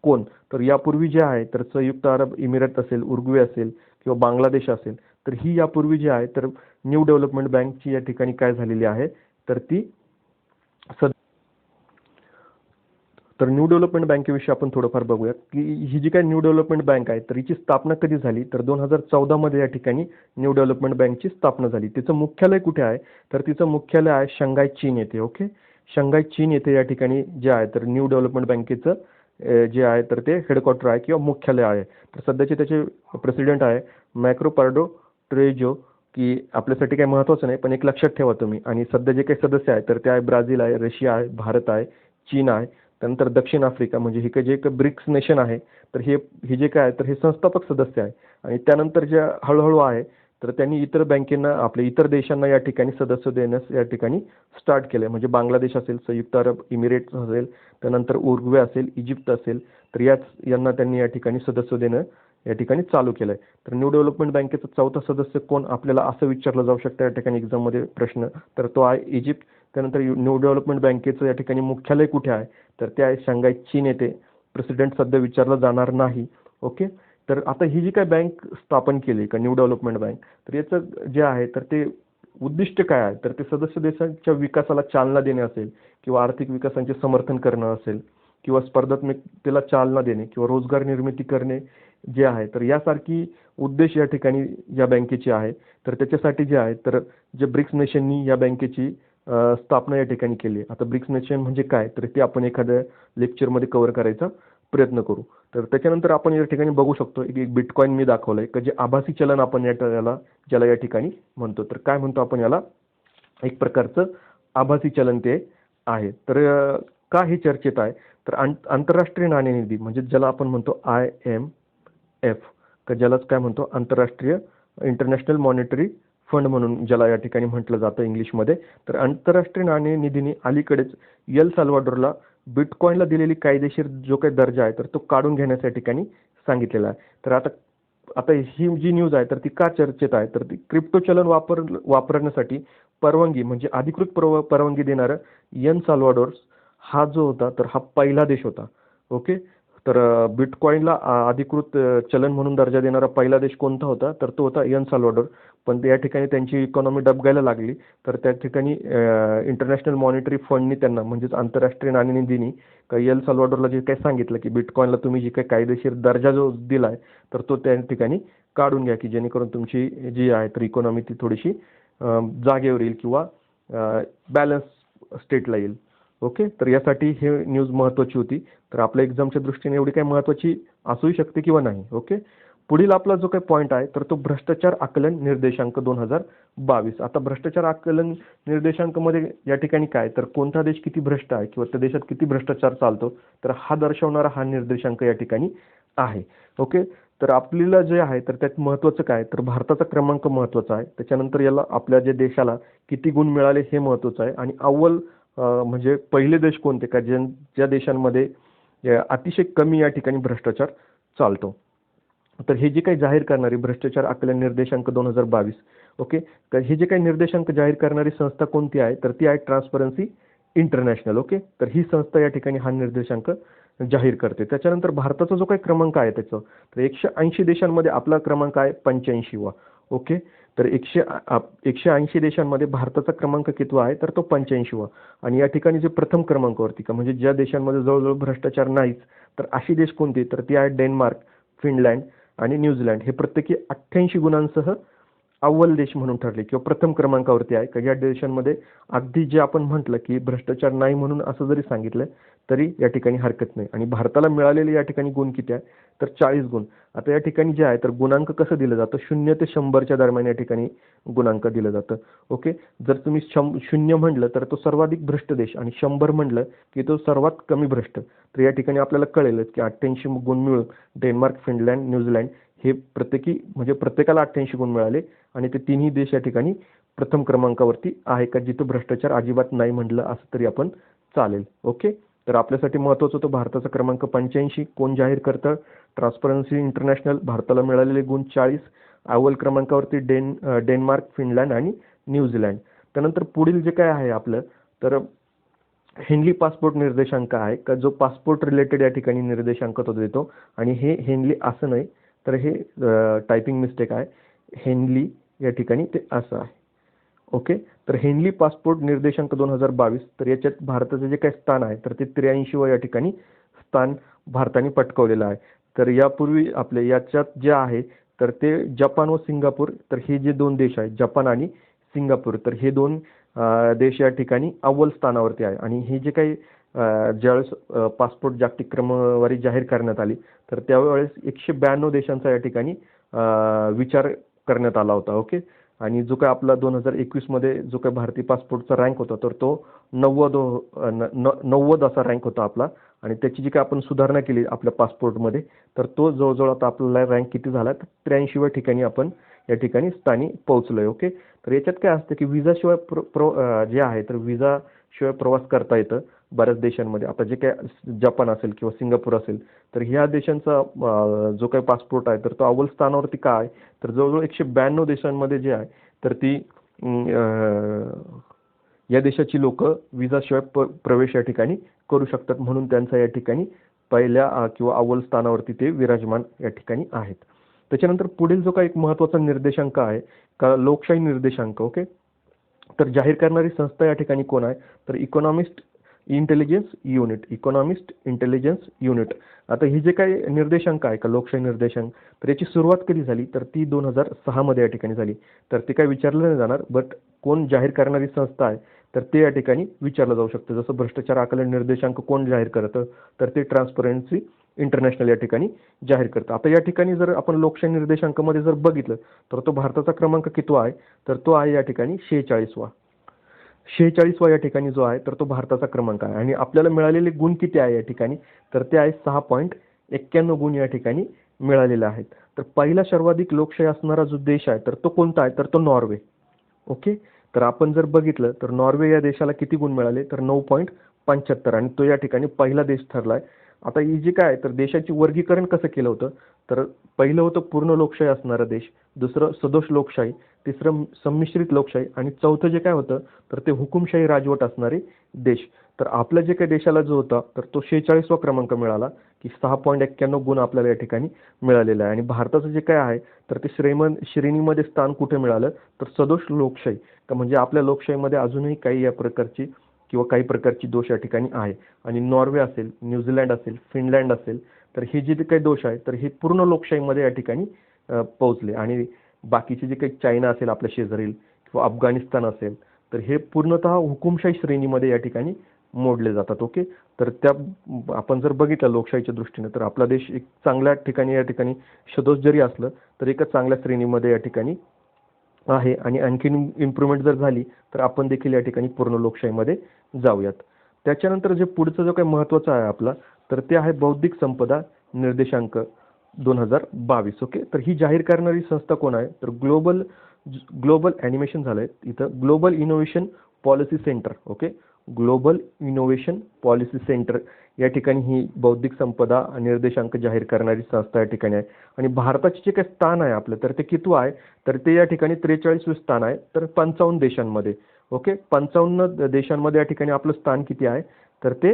कोण. तर यापूर्वी जे आहे तर संयुक्त अरब इमिरेट असेल, उरुग्वे असेल किंवा बांगलादेश असेल, तर ही यापूर्वी जी आहे तर न्यू डेव्हलपमेंट बँकची या ठिकाणी काय झालेली आहे तर ती तर न्यू डेव्हलपमेंट बँकेविषयी आपण थोडंफार बघूया की ही जी काही न्यू डेव्हलपमेंट बँक आहे तर हिची स्थापना कधी झाली तर 2014 मध्ये या ठिकाणी न्यू डेव्हलपमेंट बँकची स्थापना झाली. तिचं मुख्यालय कुठे आहे तर तिचं मुख्यालय आहे शंघाय चीन येथे. ओके. शंघाय चीन येथे या ठिकाणी जे आहे तर न्यू डेव्हलपमेंट बँकेचं जे आहे तर ते हेडक्वार्टर आहे किंवा मुख्यालय आहे. तर सध्याचे त्याचे प्रेसिडेंट आहे मॅक्रो पार्डो ट्रेजो, की आपल्यासाठी काही महत्त्वाचं नाही पण एक लक्षात ठेवा तुम्ही. आणि सध्या जे काही सदस्य आहेत तर ते आहे ब्राझील आहे, रशिया आहे, भारत आहे, चीन आहे, त्यानंतर दक्षिण आफ्रिका, म्हणजे हे जे काही ब्रिक्स नेशन आहे तर हे जे काय आहे तर हे संस्थापक सदस्य आहे. आणि त्यानंतर जे हळूहळू आहे तर त्यांनी इतर बँकेंना आपल्या इतर देशांना या ठिकाणी सदस्य देण्यास या ठिकाणी स्टार्ट केले. म्हणजे बांगलादेश असेल, संयुक्त अरब इमिरेट्स असेल, त्यानंतर उरुग्वे असेल, इजिप्त असेल, तर यांना त्यांनी या ठिकाणी सदस्य देणं या ठिकाणी चालू केलंय. तर न्यू डेव्हलपमेंट बँकेचा चौथा सदस्य कोण आपल्याला असं विचारलं जाऊ शकतं या ठिकाणी एक्झाममध्ये प्रश्न, तर तो आहे इजिप्त. त्यानंतर न्यू डेव्हलपमेंट बँकेचं या ठिकाणी मुख्यालय कुठे आहे तर ते आहे शंघाय चीन येथे. प्रेसिडेंट सध्या विचारला जाणार नाही. ओके. तर आता ही जी काय बँक स्थापन केली का न्यू डेव्हलपमेंट बँक, तर याचं जे आहे तर ते उद्दिष्ट काय आहे तर ते सदस्य देशांच्या विकासाला चालना देणे असेल किंवा आर्थिक विकासाचे समर्थन करणं असेल किंवा स्पर्धात्मकतेला चालना देणे किंवा रोजगार निर्मिती करणे जे आहे तर यासारखी उद्देश या ठिकाणी या बँकेची आहे. तर त्याच्यासाठी जे आहे तर जे ब्रिक्स नेशननी या बँकेची स्थापना या ठिकाणी केली आहे. आता ब्रिक्स नेशन म्हणजे काय तर ते आपण एखाद्या लेक्चरमध्ये कव्हर करायचा प्रयत्न करू. तर त्याच्यानंतर आपण या ठिकाणी बघू शकतो एक बिटकॉइन मी दाखवलंय की जे आभासी चलन आपण ज्याला या ठिकाणी म्हणतो. तर काय म्हणतो आपण याला, एक प्रकारचं आभासी चलन ते आहे. तर का हे चर्चेत आहे तर आंतरराष्ट्रीय नाणेनिधी म्हणजे ज्याला आपण म्हणतो IMF, का ज्यालाच काय म्हणतो आंतरराष्ट्रीय इंटरनॅशनल मॉनिटरी फंड म्हणून ज्याला या ठिकाणी म्हटलं जातं इंग्लिशमध्ये. तर आंतरराष्ट्रीय नाणेनिधीने अलीकडेच एल साल्वाडोरला बिटकॉइनला दिलेली कायदेशीर जो काही दर्जा आहे तर तो काढून घेण्यास या ठिकाणी सांगितलेला आहे. तर आता आता ही जी न्यूज आहे तर ती का चर्चेत आहे तर ती क्रिप्टो चलन वापरण्यासाठी परवानगी म्हणजे अधिकृत परवानगी देणारं एल साल्वाडोर हा जो होता तर हा पहिला देश होता. ओके. तर बिटकॉइनला अधिकृत चलन म्हणून दर्जा देणारा पहिला देश कोणता होता तर तो होता एल साल्वाडोर. पण या ठिकाणी त्यांची इकॉनॉमी डबघायला लागली तर त्या ठिकाणी इंटरनॅशनल मॉनिटरी फंडनी त्यांना म्हणजेच आंतरराष्ट्रीय नाणेनिधीनी एल साल्वाडोरला जे काही सांगितलं की बिटकॉइनला तुम्ही जी काही कायदेशीर दर्जा जो दिलाय तर तो त्या ठिकाणी काढून घ्या की जेणेकरून तुमची जी आहे तर इकॉनॉमी ती थोडीशी जागेवर येईल किंवा बॅलन्स स्टेटला येईल. ओके. तर यासाठी हे न्यूज महत्त्वाची होती. तर आपल्या एक्झामच्या दृष्टीने एवढी काही महत्त्वाची असूही शकते किंवा नाही. ओके. पुढील आपला जो काही पॉईंट आहे तर तो भ्रष्टाचार आकलन निर्देशांक 2022. आता भ्रष्टाचार आकलन निर्देशांकामध्ये या ठिकाणी काय तर कोणता देश किती भ्रष्ट आहे किंवा त्या देशात किती भ्रष्टाचार चालतो तर हा दर्शवणारा हा निर्देशांक या ठिकाणी आहे. ओके. तर आपल्याला जे आहे तर त्यात महत्त्वाचं काय तर भारताचा क्रमांक महत्त्वाचा आहे. त्याच्यानंतर याला आपल्या जे देशाला किती गुण मिळाले हे महत्त्वाचं आहे. आणि अव्वल म्हणजे पहिले देश कोणते का ज्या देशांमध्ये अतिशय कमी या ठिकाणी भ्रष्टाचार चालतो. तर हे जे काही जाहीर करणारी भ्रष्टाचार आकलन निर्देशांक 2022. ओके. तर हे जे काही निर्देशांक जाहीर करणारी संस्था कोणती आहे तर ती आहे ट्रान्सपरन्सी इंटरनॅशनल. ओके. तर ही संस्था या ठिकाणी हा निर्देशांक जाहीर करते. त्याच्यानंतर भारताचा जो काही क्रमांक आहे त्याचं तर 180 देशांमध्ये आपला क्रमांक आहे 85वा. ओके. तर 180 देशांमध्ये भारताचा क्रमांक कितवा आहे तर तो 85वा. आणि या ठिकाणी जे प्रथम क्रमांकावरती का म्हणजे ज्या देशांमध्ये जवळजवळ भ्रष्टाचार नाहीच तर अशी देश कोणती तर ती आहे डेन्मार्क, फिनलँड आणि न्यूझीलंड. हे प्रत्येकी 88 गुणांसह अव्वल देश म्हणून ठरले किंवा प्रथम क्रमांकावरती आहे का या देशांमध्ये अगदी जे आपण म्हटलं की भ्रष्टाचार नाही म्हणून असं जरी सांगितलं तरी या ठिकाणी हरकत नाही. आणि भारताला मिळालेले या ठिकाणी गुण किती आहे तर 40 गुण. आता या ठिकाणी जे आहे तर गुणांक कसं दिलं जातं 0 ते 100च्या दरम्यान या ठिकाणी गुणांक दिलं जातं. ओके. जर तुम्ही 0 म्हटलं तर तो सर्वाधिक भ्रष्ट देश आणि 100 म्हटलं की तो सर्वात कमी भ्रष्ट. तर या ठिकाणी आपल्याला कळेलच की 88 गुण मिळून डेन्मार्क, फिनलँड, न्यूझीलंड हे म्हणजे प्रत्येकाला 88 गुण मिळाले आणि ते तिन्ही देश या ठिकाणी प्रथम क्रमांकावरती आहे का जिथं भ्रष्टाचार अजिबात नाही म्हटलं असं तरी आपण चालेल. ओके. तर आपल्यासाठी महत्त्वाचं होतं भारताचा क्रमांक 85. कोण जाहीर करतं? Transparency international. भारताला मिळालेले गुण 40. अव्वल क्रमांकावरती डेन्मार्क, फिनलँड आणि न्यूझीलँड. त्यानंतर पुढील जे काय आहे आपलं, तर हेनली पासपोर्ट निर्देशांक आहे का, जो पासपोर्ट रिलेटेड या ठिकाणी निर्देशांक तो देतो. आणि हे हेनली असं नाही, तर हे टायपिंग मिस्टेक आहे. हेनली या ठिकाणी ते असं आहे. ओके. तर हेनली पासपोर्ट निर्देशांक 2022. तर याच्यात भारताचं जे काही स्थान आहे तर ते 83व या ठिकाणी स्थान भारताने पटकावलेलं आहे. तर यापूर्वी आपले याच्यात जे आहे तर ते जपान व सिंगापूर, तर हे जे दोन देश आहेत जपान आणि सिंगापूर, तर हे दोन देश या ठिकाणी अव्वल स्थानावरती आहे. आणि हे जे काही ज्यावेळेस पासपोर्ट जागतिक क्रमवारी जाहीर करण्यात आली तर त्यावेळेस 192 देशांचा या ठिकाणी विचार करण्यात आला होता. ओके. आणि जो काय आपला 2021 मध्ये जो काही भारतीय पासपोर्टचा रँक होता तर तो 90 असा रँक होता आपला. आणि त्याची जी काय आपण सुधारणा केली आपल्या पासपोर्टमध्ये तर तो जवळजवळ आता आपल्याला रँक किती झाला तर 83व्या ठिकाणी आपण या ठिकाणी स्थानी पोहोचलोय. ओके. तर याच्यात काय असतं की विजाशिवाय जे आहे तर विजाशिवाय प्रवास करता येतं बऱ्याच देशांमध्ये. आता जे काय जपान असेल किंवा सिंगापूर असेल तर ह्या देशांचा जो काही पासपोर्ट आहे तर तो अव्वल स्थानावरती का आहे तर जवळजवळ 192 देशांमध्ये जे आहे तर ती या देशाची लोक विजाशिवाय प्रवेश या ठिकाणी करू शकतात, म्हणून त्यांचा या ठिकाणी पहिल्या किंवा अव्वल स्थानावरती ते विराजमान या ठिकाणी आहेत. त्याच्यानंतर पुढील जो काही एक महत्त्वाचा निर्देशांक आहे का, लोकशाही निर्देशांक. ओके. तर जाहीर करणारी संस्था या ठिकाणी कोण आहे तर इकॉनॉमिस्ट इंटेलिजन्स युनिट. आता ही जे काही निर्देशांक आहे का लोकशाही निर्देशांक तर याची सुरुवात कधी झाली तर ती 2006 मध्ये या ठिकाणी झाली. तर ते काय विचारलं नाही जाणार, बट कोण जाहीर करणारी संस्था आहे तर ते या ठिकाणी विचारलं जाऊ शकतं. जसं भ्रष्टाचार आकलन निर्देशांक कोण जाहीर करतं तर ते ट्रान्सपरन्सी इंटरनॅशनल या ठिकाणी जाहीर करतं. आता या ठिकाणी जर आपण लोकशाही निर्देशांकामध्ये जर बघितलं तर तो भारताचा क्रमांक कितवा आहे तर तो आहे या ठिकाणी 46वा या ठिकाणी जो आहे तर तो भारताचा क्रमांक आहे. आणि आपल्याला मिळालेले गुण किती आहे या ठिकाणी तर ते आहे 6.91 गुण या ठिकाणी मिळालेले आहेत. तर पहिला सर्वाधिक लोकशाही असणारा जो देश आहे तर तो कोणता आहे तर तो नॉर्वे. ओके. तर आपण जर बघितलं तर नॉर्वे या देशाला किती गुण मिळाले तर 9.75 आणि तो या ठिकाणी पहिला देश ठरलाय. आता ही जी काय तर देशाची वर्गीकरण कसं केलं होतं तर पहिलं होतं पूर्ण लोकशाही असणारा देश, दुसरं सदोष लोकशाही, तिसरं संमिश्रित लोकशाही आणि चौथं जे काय होतं तर ते हुकुमशाही राजवट असणारे देश. तर आपल्या जे काही देशाला जो होता तर तो 46वा क्रमांक मिळाला की 6.91 गुण आपल्याला या ठिकाणी मिळालेला आहे. आणि भारताचं जे काय आहे तर ते श्रेणीमध्ये स्थान कुठे मिळालं तर सदोष लोकशाही, का म्हणजे आपल्या लोकशाहीमध्ये अजूनही काही या प्रकारची किंवा काही प्रकारची दोष या ठिकाणी आहे. आणि नॉर्वे असेल, न्यूझीलँड असेल, फिनलँड असेल तर हे जे काही दोष आहे तर हे पूर्ण लोकशाहीमध्ये या ठिकाणी पोहोचले. आणि बाकीचे जे काही चायना असेल आपल्या शेजारील किंवा अफगाणिस्तान असेल तर हे पूर्णतः हुकुमशाही श्रेणीमध्ये या ठिकाणी मोडले जातात. ओके. तर त्या आपण जर बघितलं लोकशाहीच्या दृष्टीने तर आपला देश एक चांगल्या ठिकाणी या ठिकाणी सदोष जरी असलं तर एका चांगल्या श्रेणीमध्ये या ठिकाणी आहे. आणि आणखीन इम्प्रूव्हमेंट जर झाली तर आपण देखील या ठिकाणी पूर्ण लोकशाहीमध्ये जाऊयात. त्याच्यानंतर जे पुढचं जो काही महत्त्वाचं आहे आपला तर ते आहे बौद्धिक संपदा निर्देशांक 2022. ओके. तर ही जाहीर करणारी संस्था कोण आहे तर ग्लोबल ॲनिमेशन झालंय इथं, global innovation policy centre. Okay. Global innovation policy centre या ठिकाणी ही बौद्धिक संपदा निर्देशांक जाहीर करणारी संस्था या ठिकाणी आहे. आणि भारताचे जे काही स्थान आहे आपलं तर ते कितवं आहे तर ते या ठिकाणी 43वे स्थान आहे तर 55 देशांमध्ये. ओके. 55 देशांमध्ये या ठिकाणी आपलं स्थान किती आहे तर ते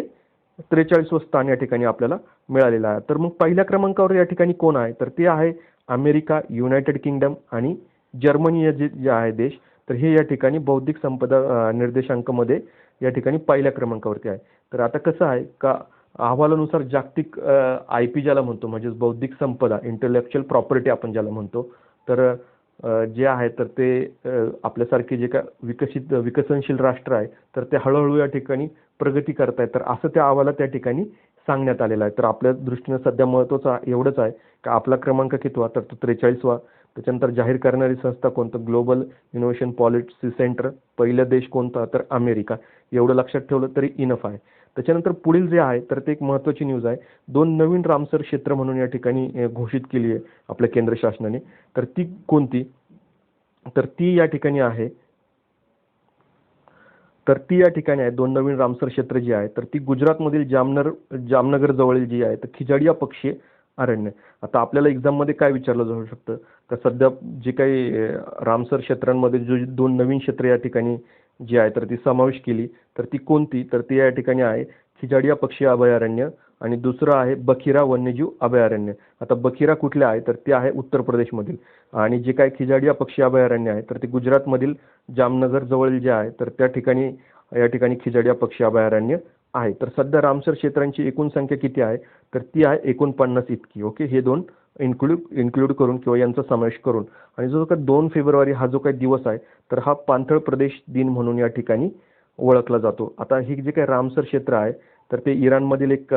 43वं स्थान या ठिकाणी आपल्याला मिळालेलं आहे. तर मग पहिल्या क्रमांकावर या ठिकाणी कोण आहे तर ते आहे अमेरिका, युनायटेड किंगडम आणि जर्मनी हे जे आहे देश. तर हे या ठिकाणी बौद्धिक संपदा निर्देशांकामध्ये या ठिकाणी पहिल्या क्रमांकावरती आहे. तर आता कसं आहे का अहवालानुसार जागतिक IP ज्याला म्हणतो म्हणजेच बौद्धिक संपदा इंटेलेक्च्युअल प्रॉपर्टी आपण ज्याला म्हणतो तर जे आहे तर ते आपल्यासारखे जे काय विकसनशील राष्ट्र आहे तर ते हळूहळू या ठिकाणी प्रगती करतायत. तर असं त्या अहवालात त्या ठिकाणी सांगण्यात आलेलं आहे. तर आपल्या दृष्टीनं सध्या महत्त्वाचं एवढंच आहे का आपला क्रमांक कितवा तर तो 43वा. त्याच्यानंतर जाहीर करणारी संस्था कोणतं ग्लोबल इनोव्हेशन पॉलिसी सेंटर, पहिला देश कोणता तर अमेरिका. एवढं लक्षात ठेवलं तरी इनफ आहे. त्याच्यानंतर पुढील जे आहे तर ते एक महत्त्वाची न्यूज आहे. 2 नवीन रामसर क्षेत्र म्हणून या ठिकाणी घोषित केली आहे आपल्या केंद्र शासनाने. तर ती कोणती तर ती या ठिकाणी आहे तर ती या ठिकाणी आहे. 2 नवीन रामसर क्षेत्र जी आहे, तर ती गुजरातमधील जामनगर जवळील जी आहे, तर खिजाडिया पक्षी अरण्य. आता आपल्याला एक्झाममध्ये काय विचारलं जाऊ शकतं, तर सध्या जे काही रामसर क्षेत्रांमध्ये जो 2 नवीन क्षेत्र या ठिकाणी जी आहे, तर ती समावेश केली, तर ती कोणती? तर ती या ठिकाणी आहे खिजाडिया पक्षी अभयारण्य आणि दुसरं आहे बखिरा वन्यजीव अभयारण्य. आता बखिरा कुठले आहे? तर ते आहे उत्तर प्रदेशमधील आणि जे काही खिजाडिया पक्षी अभयारण्य आहे, तर ते गुजरातमधील जामनगर जवळील जे आहे, तर त्या ठिकाणी या ठिकाणी खिजाडिया पक्षी अभयारण्य आहे. तर सध्या रामसर क्षेत्रांची एकूण संख्या किती आहे? तर ती आहे 49 इतकी. ओके, हे दोन इन्क्लूड करून किंवा यांचा समावेश करून. आणि जो का 2 फेब्रुवारी हा जो काही दिवस आहे, तर हा पाणथळ प्रदेश दिन म्हणून या ठिकाणी ओळखला जातो. आता हे जे काही रामसर क्षेत्र आहे, तर ते इराणमधील एक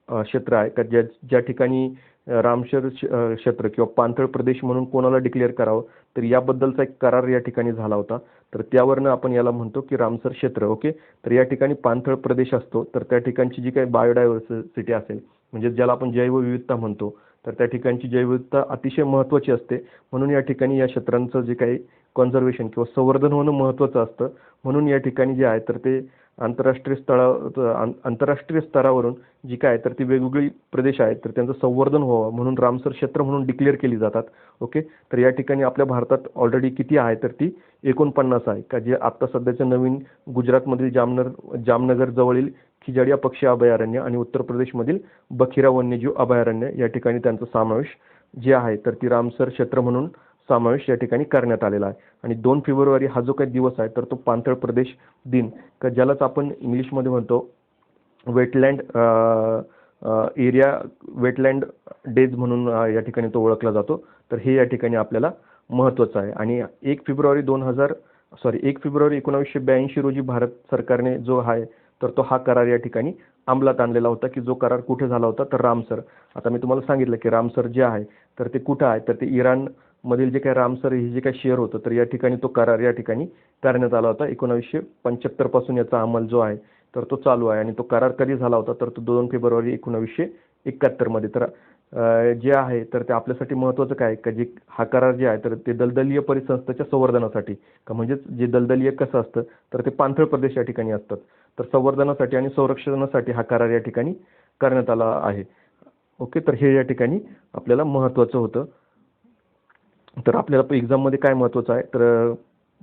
क्षेत्र आहे का ज्या ठिकाणी रामसर क्षेत्र किंवा पाणथळ प्रदेश म्हणून कोणाला डिक्लेअर करावं, तर याबद्दलचा एक करार या ठिकाणी झाला होता. तर त्यावरनं आपण याला म्हणतो की रामसर क्षेत्र. ओके, तर या ठिकाणी पाणथळ प्रदेश असतो, तर त्या ठिकाणची जी काही बायोडायव्हर्सिटी असेल, म्हणजे ज्याला आपण जैवविविधता म्हणतो, तर त्या ठिकाणची जैवविविधता अतिशय महत्त्वाची असते. म्हणून या ठिकाणी या क्षेत्रांचं जे काही कन्झर्वेशन किंवा संवर्धन होणं महत्त्वाचं असतं. म्हणून या ठिकाणी जे आहे, तर ते आंतरराष्ट्रीय स्तरावरून जी काय तर ती वेगवेगळी प्रदेश आहेत, तर त्यांचं संवर्धन व्हावं म्हणून रामसर क्षेत्र म्हणून डिक्लेअर केली जातात. ओके, तर या ठिकाणी आपल्या भारतात ऑलरेडी किती आहे? तर ती 49 आहे का, जे आत्ता सध्याचं नवीन गुजरातमधील जामनगर जवळील खिजाडिया पक्षी अभयारण्य आणि उत्तर प्रदेशमधील बखिरा वन्यजीव अभयारण्य या ठिकाणी त्यांचा समावेश जे आहे, तर ती रामसर क्षेत्र म्हणून समावेश या ठिकाणी करण्यात आलेला आहे. आणि 2 फेब्रुवारी हा जो काही दिवस आहे, तर तो पाणथळ प्रदेश दिन का ज्यालाच आपण इंग्लिशमध्ये म्हणतो वेटलँड एरिया वेटलँड डेज म्हणून या ठिकाणी तो ओळखला जातो. तर हे या ठिकाणी आपल्याला महत्त्वाचं आहे. आणि 1 फेब्रुवारी 1982 रोजी भारत सरकारने जो आहे, तर तो हा करार या ठिकाणी अंमलात आणलेला होता, की जो करार कुठे झाला होता? तर रामसर. आता मी तुम्हाला सांगितलं की रामसर जे आहे, तर ते कुठं आहे? तर ते इराणमधील जे काही रामसर हे जे काही शहर होतं, तर या ठिकाणी तो करार या ठिकाणी करण्यात आला होता. 1975 पासून याचा अंमल जो आहे, तर तो चालू आहे. आणि तो करार कधी झाला होता? तर तो 2 फेब्रुवारी 1971 मध्ये. तर जे आहे, तर ते आपल्यासाठी महत्त्वाचं काय का जे हा करार जे आहे, तर ते दलदलीय परिसंस्थेच्या संवर्धनासाठी का म्हणजेच जे दलदलीय कसं असतं, तर ते पाणथळ प्रदेश या ठिकाणी असतात. तर संवर्धनासाठी आणि संरक्षणासाठी हा करार या ठिकाणी करण्यात आला आहे. ओके, तर हे या ठिकाणी आपल्याला महत्त्वाचं होतं. तर आपल्याला एक्झाममध्ये काय महत्त्वाचं आहे? तर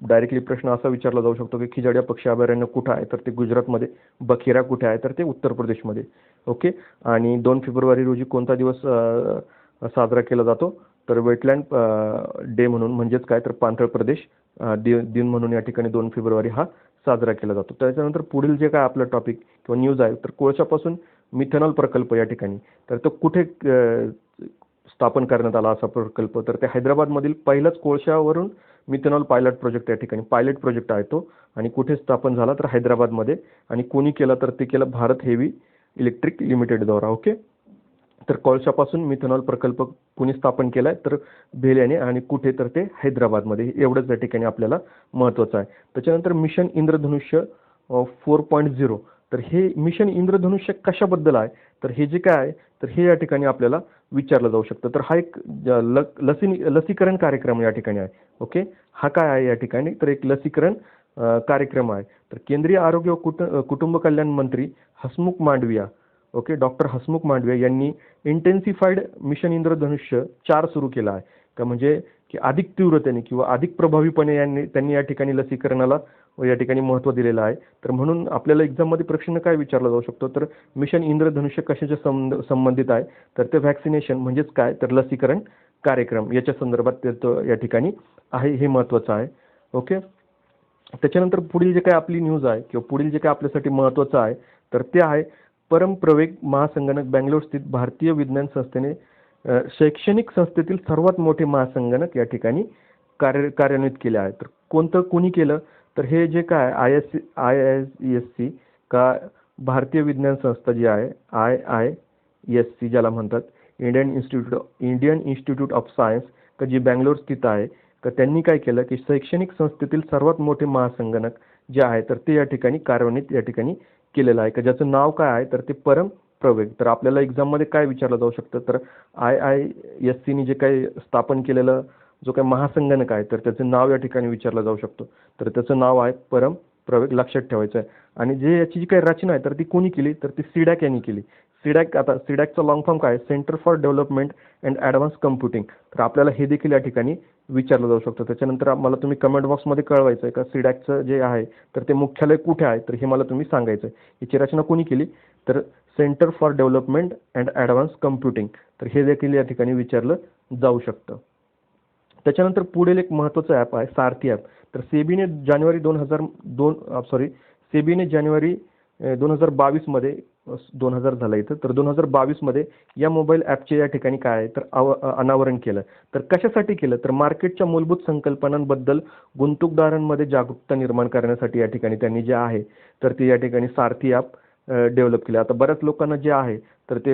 डायरेक्टली प्रश्न असा विचारला जाऊ शकतो की खिजाडिया पक्षी अभयारण्य कुठं आहे? तर ते गुजरातमध्ये. बखिरा कुठे आहे? तर ते उत्तर प्रदेशमध्ये. ओके, आणि 2 फेब्रुवारी रोजी कोणता दिवस साजरा केला जातो? तर वेटलँड डे म्हणून, म्हणजेच काय तर पाणथळ प्रदेश दिन म्हणून या ठिकाणी 2 फेब्रुवारी हा साजरा केला जातो. त्याच्यानंतर पुढील जे काय आपलं टॉपिक किंवा न्यूज आहे, तर कोळशापासून मिथेनॉल प्रकल्प या ठिकाणी. तर तो कुठे स्थापन करण्यात आला असा प्रकल्प? तर ते हैदराबादमधील पहिलाच कोळशावरून मिथेनॉल पायलट प्रोजेक्ट या ठिकाणी पायलट प्रोजेक्ट आहे तो. आणि कुठे स्थापन झाला? तर हैदराबादमध्ये. आणि कोणी केलं? तर ते केलं भारत हेवी इलेक्ट्रिक लिमिटेडद्वारा. ओके, तर कोळशापासून मिथेनॉल प्रकल्प कुणी स्थापन केलाय? तर भेल याने. आणि कुठे? तर ते हैदराबादमध्ये. एवढंच या ठिकाणी आपल्याला महत्त्वाचं आहे. त्याच्यानंतर मिशन इंद्रधनुष्य 4.0. तर हे मिशन इंद्रधनुष्य कशाबद्दल आहे? तर हे जे काय आहे, तर हे या ठिकाणी आपल्याला विचारलं जाऊ शकतं. तर हा एक लसीकरण कार्यक्रम या ठिकाणी आहे. ओके, हा काय आहे या ठिकाणी? तर एक लसीकरण कार्यक्रम आहे. तर केंद्रीय आरोग्य व कुटुंब कल्याण मंत्री हसमुख मांडविया, ओके, डॉक्टर हसमुख मांडविया यांनी इंटेन्सिफाईड मिशन इंद्रधनुष्य 4 सुरू केला आहे. का म्हणजे की अधिक तीव्रतेने किंवा अधिक प्रभावीपणे त्यांनी या ठिकाणी लसीकरणाला या ठिकाणी महत्त्व दिलेलं आहे. तर म्हणून आपल्याला एक्झाममध्ये प्रश्न काय विचारला जाऊ शकतो? तर मिशन इंद्रधनुष्य कशाच्या संबंधित आहे? तर ते व्हॅक्सिनेशन म्हणजेच काय? तर लसीकरण कार्यक्रम याच्या संदर्भात ते या ठिकाणी आहे. हे महत्त्वाचं आहे. ओके, त्याच्यानंतर पुढील जे काही आपली न्यूज आहे किंवा पुढील जे काही आपल्यासाठी महत्त्वाचं आहे, तर ते आहे परमप्रवेग महासंगणक बँगलोर स्थित भारतीय विज्ञान संस्थेने शैक्षणिक संस्थेतील सर्वात मोठे महासंगणक या ठिकाणी कार्यान्वित केले आहे. तर कोणी केलं? तर हे जे काय IISc का भारतीय विज्ञान संस्था जी आहे IISc ज्याला म्हणतात, इंडियन इन्स्टिट्यूट ऑफ सायन्स का जी बँगलोर स्थित आहे, का त्यांनी काय केलं की शैक्षणिक संस्थेतील सर्वात मोठे महासंगणक जे आहे, तर ते या ठिकाणी कार्यान्वित या ठिकाणी केलेलं आहे. का ज्याचं नाव काय आहे? तर ते परमप्रवेग. तर आपल्याला एक्झाममध्ये काय विचारलं जाऊ शकतं? तर IIScनी जे काही स्थापन केलेलं जो काही महासंगणक आहे, तर त्याचं नाव या ठिकाणी विचारलं जाऊ शकतो. तर त्याचं नाव आहे लक्षात ठेवायचं आहे. आणि जे याची जी काही रचना आहे तर ती कोणी केली, तर ती सीडॅक यांनी केली. आता सीडॅकचा लॉंग फॉर्म काय, centre for development and advance computing. तर आपल्याला हे देखील या ठिकाणी विचारलं जाऊ शकतं. त्याच्यानंतर मला तुम्ही कमेंट बॉक्समध्ये कळवायचं आहे का सीडॅकचं जे आहे तर ते मुख्यालय कुठे आहे, तर हे मला तुम्ही सांगायचं आहे. याची रचना कोणी केली, तर centre for development and advance computing. तर हे देखील या ठिकाणी विचारलं जाऊ शकतं. त्याच्यानंतर पुढील एक महत्त्वाचं ॲप आहे सारथी ॲप. तर सेबीने जानेवारी 2022 मध्ये 2000 झालं इथं, तर 2022 मध्ये या मोबाईल ॲपचे या ठिकाणी काय आहे तर अनावरण केलं. तर कशासाठी केलं, तर मार्केटच्या मूलभूत संकल्पनांबद्दल गुंतवणूकदारांमध्ये जागरूकता निर्माण करण्यासाठी या ठिकाणी त्यांनी जे आहे तर ते या ठिकाणी सारथी ॲप डेव्हलप केलं. आता बऱ्याच लोकांना जे आहे तर ते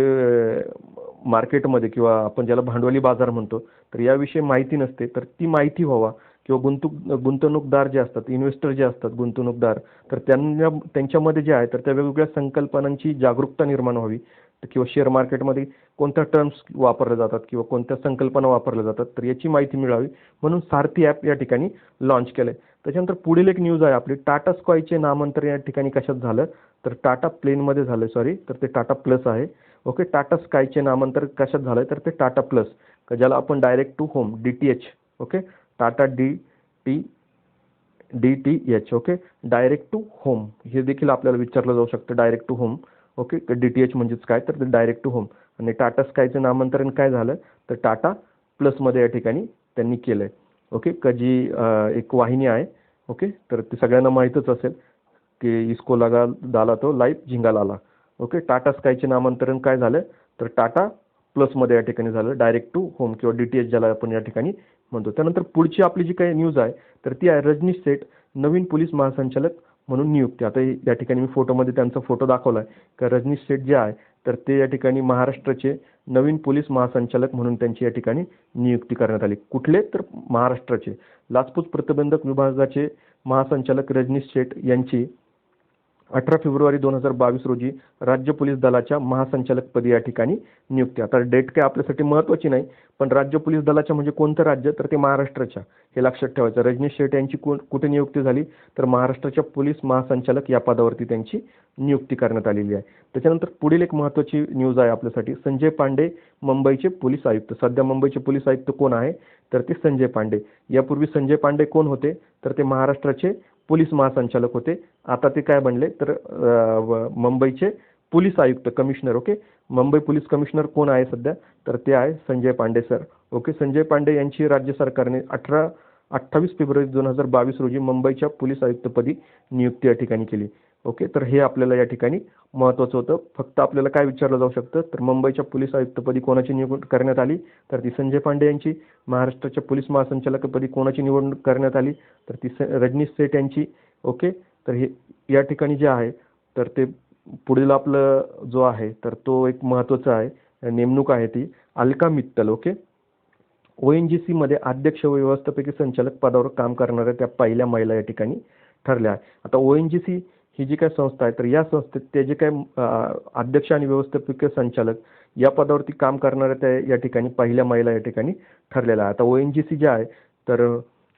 मार्केटमध्ये किंवा आपण ज्याला भांडवली बाजार म्हणतो तर याविषयी माहिती नसते. तर ती माहिती व्हावा किंवा गुंतवणूकदार जे असतात, इन्व्हेस्टर जे असतात गुंतवणूकदार, तर त्यांच्यामध्ये जे आहे तर त्या वेगवेगळ्या संकल्पनांची जागरूकता निर्माण व्हावी. किंवा शेअर मार्केटमध्ये कोणत्या टर्म्स वापरल्या जातात किंवा कोणत्या संकल्पना वापरल्या जातात तर याची माहिती मिळावी म्हणून सारथी ॲप या ठिकाणी लॉन्च केलं आहे. त्याच्यानंतर पुढील एक न्यूज आहे आपली, टाटा स्कायचे नामांतर या ठिकाणी कशात झालं, तर टाटा प्लेनमध्ये झालं, सॉरी, तर ते टाटा प्लस आहे. ओके, टाटा स्कायचे नामांतर कशात झालं, तर ते टाटा प्लस, ज्याला आपण direct to home DTH, okay, Tata DTH, okay, direct to home, हे देखील आपल्याला विचारलं जाऊ शकतं. Direct to home, okay, DTH म्हणजेच काय, तर ते डायरेक्ट टू होम. आणि टाटा स्कायचं नामांतरण काय झालं, तर टाटा प्लसमध्ये या ठिकाणी त्यांनी केलं आहे. ओके, जी एक वाहिनी आहे. ओके, तर ते सगळ्यांना माहीतच असेल की इसको लगा डाला तो लाईफ झिंगा लाला. ओके, टाटा स्कायचे नामांतरण काय झालं, तर टाटा प्लसमध्ये या ठिकाणी झालं, डायरेक्ट टू होम किंवा DTH ज्याला आपण या ठिकाणी म्हणतो. त्यानंतर पुढची आपली जी काही न्यूज आहे तर ती आहे रजनीश सेठ नवीन पोलीस महासंचालक म्हणून नियुक्ती. आता या ठिकाणी मी फोटोमध्ये त्यांचा फोटो दाखवला आहे का रजनीश सेठ जे आहे तर ते या ठिकाणी महाराष्ट्राचे नवीन पोलीस महासंचालक म्हणून त्यांची या ठिकाणी नियुक्ती करण्यात आली. कुठले, तर महाराष्ट्राचे लाचलुचपत प्रतिबंधक विभागाचे महासंचालक रजनीश सेठ यांची 18 फेब्रुवारी 2022 रोजी राज्य पोलीस दलाच्या महासंचालकपदी या ठिकाणी नियुक्ती. आता डेट काय आपल्यासाठी महत्त्वाची नाही, पण राज्य पोलीस दलाच्या म्हणजे कोणतं राज्य, तर ते महाराष्ट्राच्या, हे लक्षात ठेवायचं. रजनीश शेठ यांची कुठे नियुक्ती झाली, तर महाराष्ट्राच्या पोलीस महासंचालक या पदावरती त्यांची नियुक्ती करण्यात आलेली आहे. त्याच्यानंतर पुढील एक महत्त्वाची न्यूज आहे आपल्यासाठी, संजय पांडे मुंबईचे पोलीस आयुक्त. सध्या मुंबईचे पोलीस आयुक्त कोण आहे, तर ते संजय पांडे. यापूर्वी संजय पांडे कोण होते, तर ते महाराष्ट्राचे पोलीस महासंचालक होते. आता ते काय बनले, तर मुंबईचे पोलीस आयुक्त, commissioner. Okay, Mumbai police commissioner कोण आहे सध्या, तर ते आहे संजय पांडे सर. ओके, संजय पांडे यांची राज्य सरकारने 28 फेब्रुवारी 2022 रोजी मुंबईच्या पोलीस आयुक्तपदी नियुक्ती या ठिकाणी केली. ओके, तर हे आपल्याला या ठिकाणी महत्त्वाचं होतं. फक्त आपल्याला काय विचारलं जाऊ शकतं, तर मुंबईच्या पोलीस आयुक्तपदी कोणाची निवड करण्यात आली, तर ती संजय पांडे यांची. महाराष्ट्राच्या पोलीस महासंचालकपदी कोणाची निवडणूक करण्यात आली, तर ती रजनीश सेठ यांची. ओके, तर हे या ठिकाणी जे आहे तर ते पुढील आपलं जो आहे तर तो एक महत्त्वाचा आहे नेमणूक आहे ती अलका मित्तल. ओके, ONGC मध्ये अध्यक्ष व व्यवस्थापकीय संचालक पदावर काम करणाऱ्या त्या पहिल्या महिला या ठिकाणी ठरल्या आहे. आता ONGC ही जी काही संस्था आहे तर या संस्थेत ते जे काही अध्यक्ष आणि व्यवस्थापकीय संचालक या पदावरती काम करणाऱ्या त्या या ठिकाणी पहिल्या महिला या ठिकाणी ठरलेल्या आहे. आता ONGC जे आहे तर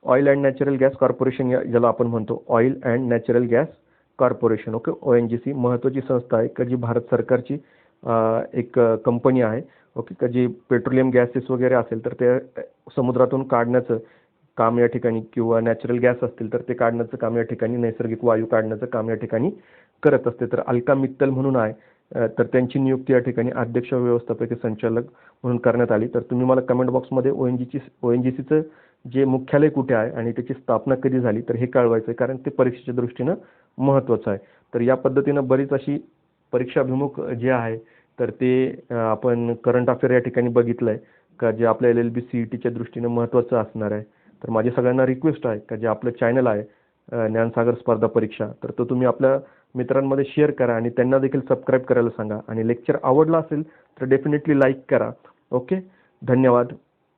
oil and natural gas corporation, ज्याला आपण म्हणतो oil and natural gas corporation. Okay, ONGC महत्त्वाची संस्था आहे का जी भारत सरकारची एक कंपनी आहे. ओके, का जी पेट्रोलियम गॅसेस वगैरे असेल तर ते समुद्रातून काढण्याचं काम या ठिकाणी किंवा नॅचरल गॅस असतील तर ते काढण्याचं काम या ठिकाणी, नैसर्गिक वायू काढण्याचं काम या ठिकाणी करत असते. तर अलका मित्तल म्हणून आहे, तर त्यांची नियुक्ती या ठिकाणी अध्यक्ष व्यवस्थापकीय संचालक म्हणून करण्यात आली. तर तुम्ही मला कमेंट बॉक्समध्ये ONGCचं जे मुख्यालय कुठे आहे आणि त्याची स्थापना कधी झाली तर हे कळवायचं आहे, कारण ते परीक्षेच्या दृष्टीनं महत्त्वाचं आहे. तर या पद्धतीनं बरीच अशी परीक्षाभिमुख जे आहे तर ते आपण करंट अफेअर या ठिकाणी बघितलं आहे का जे आपल्या LLB CETच्या दृष्टीनं महत्त्वाचं असणार आहे. तर माझी सगळ्यांना रिक्वेस्ट आहे का जे आपलं चॅनल आहे ज्ञानसागर स्पर्धा परीक्षा, तर तो तुम्ही आपल्या मित्रांमध्ये शेअर करा आणि त्यांना देखील सबस्क्राईब करायला सांगा. आणि लेक्चर आवडला असेल तर डेफिनेटली लाईक करा. ओके, धन्यवाद.